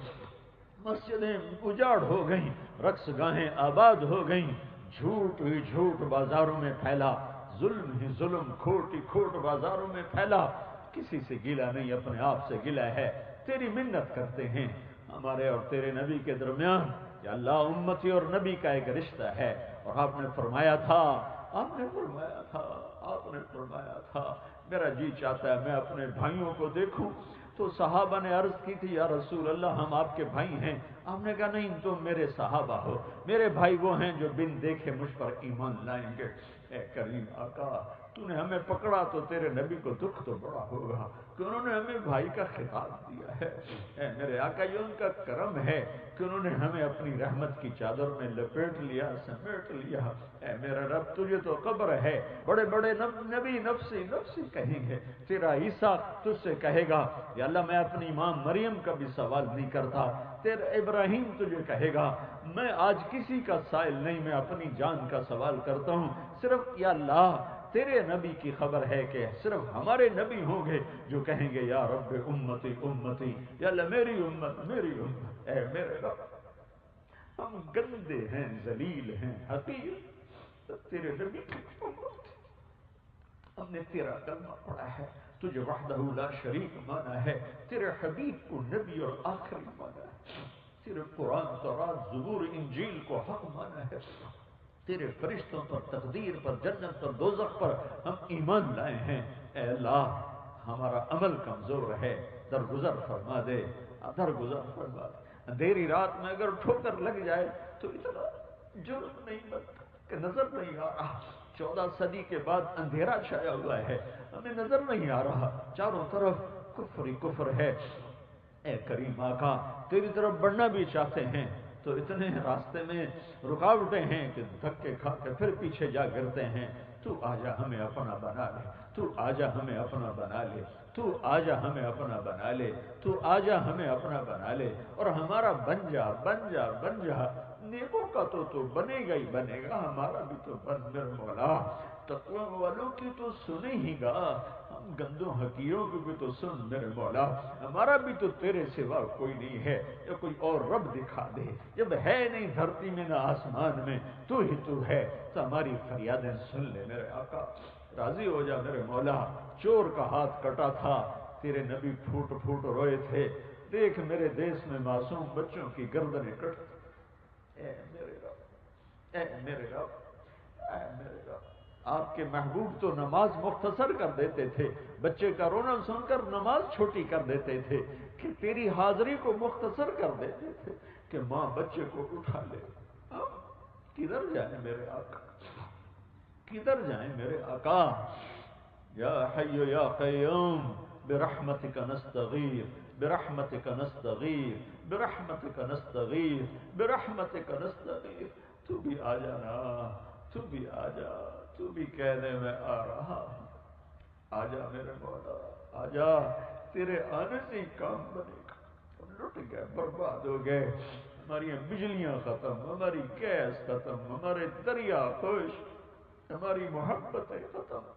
مسجدیں اجاڑ ہو گئیں، رقص گاہیں آباد ہو گئیں، جھوٹ ہی جھوٹ بازاروں میں پھیلا، ظلم ہی ظلم، کھوٹ ہی کھوٹ بازاروں میں پھیلا۔ کسی سے گلہ نہیں، اپنے آپ سے گلہ ہے، تیری منت کرتے ہیں ہمارے اور تیرے نبی کے درمیان کہ اللہ امتی اور نبی کا ایک رشتہ ہے، اور آپ نے فرمایا تھا، آپ نے فرمایا تھا، آپ نے فرمایا تھا، میرا جی چاہتا ہے میں اپنے بھائیوں کو دیکھوں۔ تو صحابہ نے عرض کی تھی یا رسول اللہ ہم آپ کے بھائی ہیں، آپ نے کہا نہیں تم میرے صحابہ ہو، میرے بھائی وہ ہیں جو بن دیکھے مجھ پر ایمان لائیں گے۔ اے کریم آقا، تو نے ہمیں پکڑا تو تیرے نبی کو دکھ تو بڑا ہوگا کہ انہوں نے ہمیں بھائی کا خطاب دیا ہے۔ اے میرے آقا، یہ ان کا کرم ہے کہ انہوں نے ہمیں اپنی رحمت کی چادر میں لپیٹ لیا، سمیٹ لیا۔ اے میرا رب، تجھے تو خبر ہے بڑے بڑے نبی نفسی نفسی کہیں گے، تیرا عیسیٰ تجھ سے کہے گا یا اللہ میں اپنی ماں مریم کا بھی سوال نہیں کرتا، تیرا ابراہیم تجھے کہے گا میں آج کسی کا سائل نہیں، میں اپنی جان کا سوال کرتا ہوں، صرف یا اللہ تیرے نبی کی خبر ہے کہ صرف ہمارے نبی ہوں گے جو کہیں گے یا رب امتی امتی، یا اللہ میری امت میری امت۔ اے میرے رب، ہم گندے ہیں، ذلیل ہیں، حقیر، تیرے نبی کی امت، ہم نے تیرا کلمہ پڑھا ہے، تجھے وحدہ لا شریک مانا ہے، تیرے حبیب کو نبی اور آخری مانا ہے، تیرے قرآن تورات زبور انجیل کو حق مانا ہے، تیرے فرشتوں پر، تقدیر پر، جنت پر، دوزخ پر ہم ایمان لائے ہیں۔ اے اللہ، ہمارا عمل کمزور ہے، درگزر فرما دے، درگزر فرما دے۔ اندھیری رات میں اگر ٹھوکر لگ جائے تو اتنا جرم نہیں بنتا کہ نظر نہیں آ رہا. 14 صدی کے بعد اندھیرا چھایا ہوا ہے، ہمیں نظر نہیں آ رہا، چاروں طرف کفر ہی کفر ہے. اے کریم آقا، تیری طرف بڑھنا بھی چاہتے ہیں تو اتنے راستے میں رکاوٹیں ہیں کہ دھکے کھا کے پھر پیچھے جا گرتے ہیں. تو آجا ہمیں اپنا بنا لے، تو آجا ہمیں اپنا بنا لے، تو آجا ہمیں اپنا بنا لے، تو آجا ہمیں اپنا بنا لے اور ہمارا بن جا بن جا بن جا. نیکوں کا تو بنے گا ہی بنے گا، ہمارا بھی تو بن میرے مولا. تقوی والوں کی تو سنے ہی گا، ہم گندوں حقیروں کی بھی تو سن میرے مولا. ہمارا بھی تو تیرے سوا کوئی نہیں ہے، یا کوئی اور رب دکھا دے. جب ہے نہیں دھرتی میں نہ آسمان میں، تو ہی تو ہے، تو ہماری فریادیں سن لے میرے آقا. راضی ہو جا میرے مولا. چور کا ہاتھ کٹا تھا، تیرے نبی پھوٹ پھوٹ روئے تھے. دیکھ میرے دیس میں معصوم بچوں کی گردنیں کٹ. اے میرے رب، اے میرے رب، اے میرے رب. آپ کے محبوب تو نماز مختصر کر دیتے تھے، بچے کا رونا سن کر نماز چھوٹی کر دیتے تھے، کہ تیری حاضری کو مختصر کر دیتے تھے کہ ماں بچے کو اٹھا لے. ہم کدھر جائیں میرے آقا، کدھر جائیں میرے آقا. یا حی یا قیوم برحمتک نستغیث، برحمتک نستغیث، برحمتک نستغیث، برحمتک نستغیث. تو بھی آ جانا، تو بھی آ جا، تو بھی کہنے میں آ رہا ہوں. آ جا میرے مولا، آ جا. تیرے آنے سے ہی کام بنے گا. ہم لٹ گئے، برباد ہو گئے، ہماری بجلیاں ختم، ہماری گیس ختم، ہمارے دریا خوش، ہماری محبتیں ختم،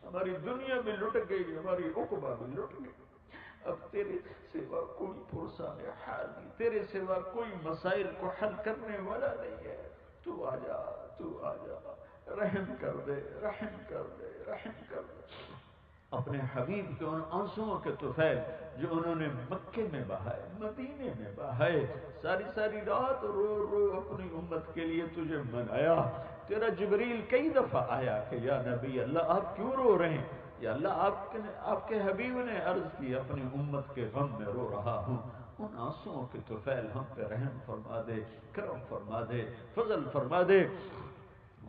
ہماری دنیا بھی لٹ گئی، ہماری عقبہ بھی لٹ گئی. اب تیرے سوا کوئی پرسان حال نہیں، تیرے سوا کوئی مسائل کو حل کرنے والا نہیں ہے. تو آ جا، تو آ جا، رحم کر دے، رحم کر دے، رحم کر دے. اپنے حبیب کے ان آنسوؤں کے طفیل جو انہوں نے مکے میں بہائے، مدینے میں بہائے، ساری ساری رات رو رو اپنی امت کے لیے تجھے منایا. تیرا جبریل کئی دفعہ آیا کہ یا نبی اللہ آپ کیوں رو رہے ہیں؟ یا اللہ آپ کے حبیب نے عرض کی اپنی امت کے غم میں رو رہا ہوں. ان آنسوؤں کے طفیل ہم پہ رحم فرما دے، کرم فرما دے، فضل فرما دے.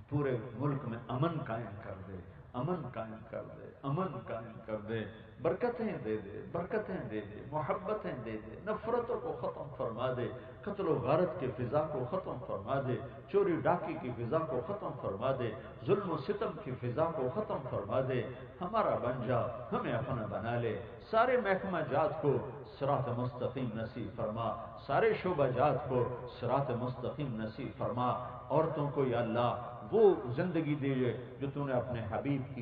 پورے ملک میں امن قائم کر دے، امن قائم کر دے، امن قائم کر دے. برکتیں دے دے، برکتیں دے دے، محبتیں دے دے. نفرتوں کو ختم فرما دے، قتل و غارت کی فضا کو ختم فرما دے، چوری ڈاکی کی فضا کو ختم فرما دے، ظلم و ستم کی فضا کو ختم فرما دے. ہمارا بن جا، ہمیں اپنا بنا لے. سارے محکمہ جات کو صراط مستقیم نصیب فرما، سارے شعبہ جات کو صراط مستقیم نصیب فرما. عورتوں کو یا اللہ وہ زندگی دے جو تو نے اپنے حبیب کی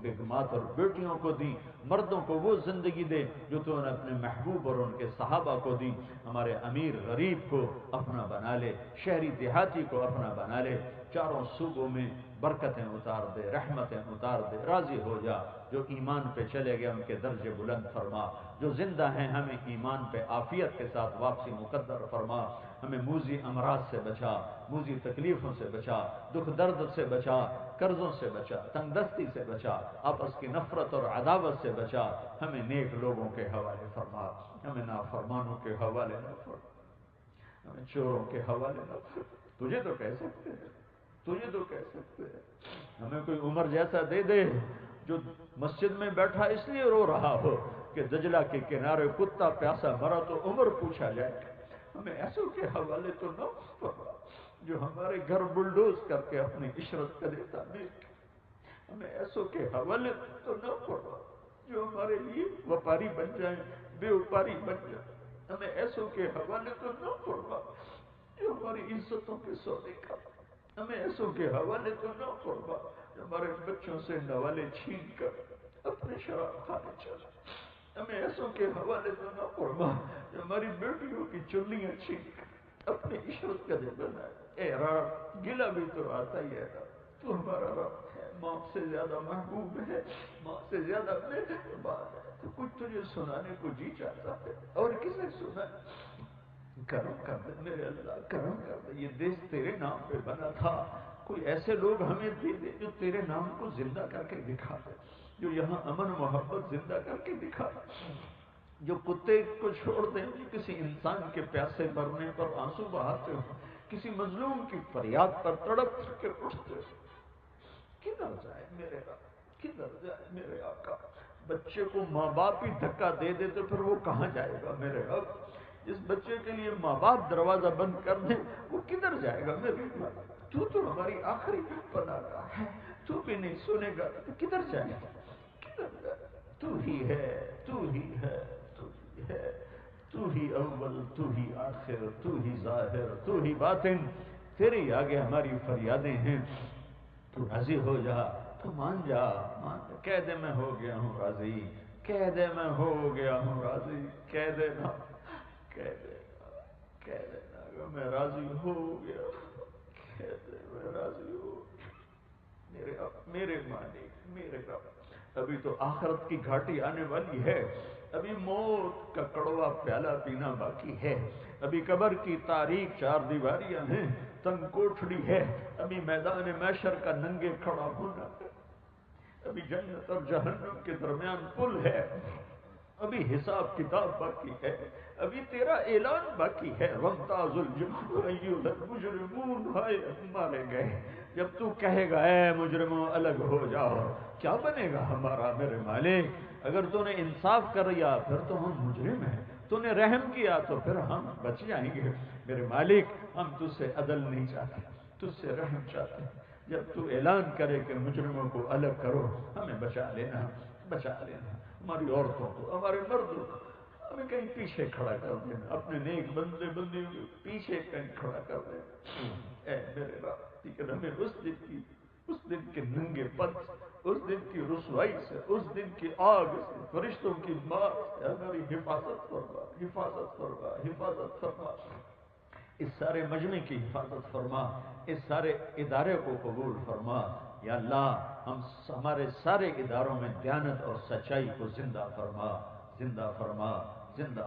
بیگمات اور بیٹیوں کو دی. مردوں کو وہ زندگی دے جو تو نے اپنے محبوب اور ان کے صحابہ کو دی. ہمارے امیر غریب کو اپنا بنا لے، شہری دیہاتی کو اپنا بنا لے. چاروں صوبوں میں برکتیں اتار دے، رحمتیں اتار دے. راضی ہو جا. جو ایمان پہ چلے گئے ان کے درجے بلند فرما، جو زندہ ہیں ہمیں ایمان پہ عافیت کے ساتھ واپسی مقدر فرما. ہمیں موذی امراض سے بچا، موذی تکلیفوں سے بچا، دکھ درد سے بچا، قرضوں سے بچا، تنگ دستی سے بچا، آپس کی نفرت اور عداوت سے بچا. ہمیں نیک لوگوں کے حوالے فرما، ہمیں نافرمانوں کے حوالے نہ فرما، ہمیں چوروں کے حوالے نہ فرما. تجھے تو کہہ سکتے ہیں، تجھے تو کہہ سکتے ہیں. ہمیں کوئی عمر جیسا دے دے جو مسجد میں بیٹھا اس لیے رو رہا ہو کہ دجلہ کے کنارے کتا پیاسا مرا تو عمر پوچھا جائے گا. ہمیں ایسوں کے حوالے تو نہ فرما جو ہمارے گھر بلڈوز کر کے اپنی عشرت کرے تعمیر. ہمیں ایسوں کے حوالے تو نہ فرما جو ہمارے لیے وپاری بن جائیں، بے وپاری بن جائیں. ہمیں ایسوں کے حوالے تو نہ فرما جو ہماری عزتوں کے سودے کا. ہمیں ایسوں کے حوالے تو نہ فرما جو ہمارے بچوں سے نوالے چھین کر اپنے شراب خانے چلے. ہمیں ایسوں کے حوالے تو نہ فرما جو ہماری بیٹیوں کی چنیاں چھین کر اپنے عشرت کا دے بنائے. اے رب گلہ بھی تو آتا ہی ہے. تو ہمارا رب ہے، ماں سے زیادہ محبوب ہے، ماں سے زیادہ مہربان ہے. تو کچھ تجھے سنانے کو جی چاہتا ہے اور کسے سنائے. کرم کر دے میرے اللہ، کرم کر دے. یہ دیش تیرے نام پہ بنا تھا، کوئی ایسے لوگ ہمیں دے دے جو تیرے نام کو زندہ کر کے دکھا دے، جو یہاں امن محبت زندہ کر کے دکھا دے. جو کتے کو چھوڑتے ہیں کسی انسان کے پیاسے مرنے پر آنسو بہاتے ہو، کسی مظلوم کی فریاد پر تڑپ کے اٹھتے ہو، کدھر جائے میرے رب، کدھر جائے میرے آقا؟ بچے کو ماں باپ ہی دھکا دے دے تو پھر وہ کہاں جائے گا میرے رب؟ جس بچے کے لیے ماں باپ دروازہ بند کر دے وہ کدھر جائے گا میرے رب؟ تو ہماری آخری پناہ گاہ ہے، تو بھی نہیں سنے گا تو کدھر جائے گا؟ کدھر جائے؟ تو ہی ہے، تو ہی ہے، تو ہی ہے، تو ہی اول، تو ہی آخر، تو ہی ظاہر، تو ہی باطن، تیرے آگے ہماری فریادیں ہیں، تو راضی ہو جا، تو مان جا، مان جا، کہہ دے میں ہو گیا ہوں راضی، کہہ دے میں ہو گیا ہوں راضی، کہہ دینا، کہہ دینا، کہہ دینا کہ میں راضی ہو گیا، کہہ دے میں راضی ہو گیا میرے رب، میرے مالک، میرے رب۔ ابھی تو آخرت کی گھاٹی آنے والی ہے، ابھی موت کا کڑوا پیالہ پینا باقی ہے، ابھی قبر کی تاریک چار دیواریاں ہیں، تنگ کوٹھڑی ہے، ابھی میدان محشر کا ننگے کھڑا ہونا ہے، ابھی جنت اور جہنم کے درمیان پل ہے، ابھی حساب کتاب باقی ہے، ابھی تیرا اعلان باقی ہے۔ وَامْتَازُوا الْيَوْمَ أَيُّهَا الْمُجْرِمُونَ، ہائے مارے گئے جب تو کہے گا اے مجرموں الگ ہو جاؤ، کیا بنے گا ہمارا میرے مالک؟ اگر تو نے انصاف کر لیا پھر تو ہم مجرم ہیں، تو نے رحم کیا تو پھر ہم بچ جائیں گے میرے مالک۔ ہم تجھ سے عدل نہیں چاہتے، تجھ سے رحم چاہتے ہیں، جب تو اعلان کرے کہ مجرموں کو الگ کرو ہمیں بچا لینا، بچا لینا، ہماری عورتوں کو، ہمارے مردوں کو ہمیں کہیں پیچھے کھڑا کر دینا، اپنے نیک بندے بندیوں کو پیچھے کہیں کھڑا کر دینا اے میرے رب، لیکن ہمیں اس دن کے ننگے پن، اس دن کی رسوائی سے، اس دن کی آگ سے، فرشتوں کی مار سے ہماری حفاظت فرما، حفاظت فرما، حفاظت فرما، اس سارے مجمع کی حفاظت فرما، اس سارے ادارے کو قبول فرما یا اللہ۔ ہمارے سارے اداروں میں دیانت اور سچائی کو زندہ فرما، زندہ فرما، زندہ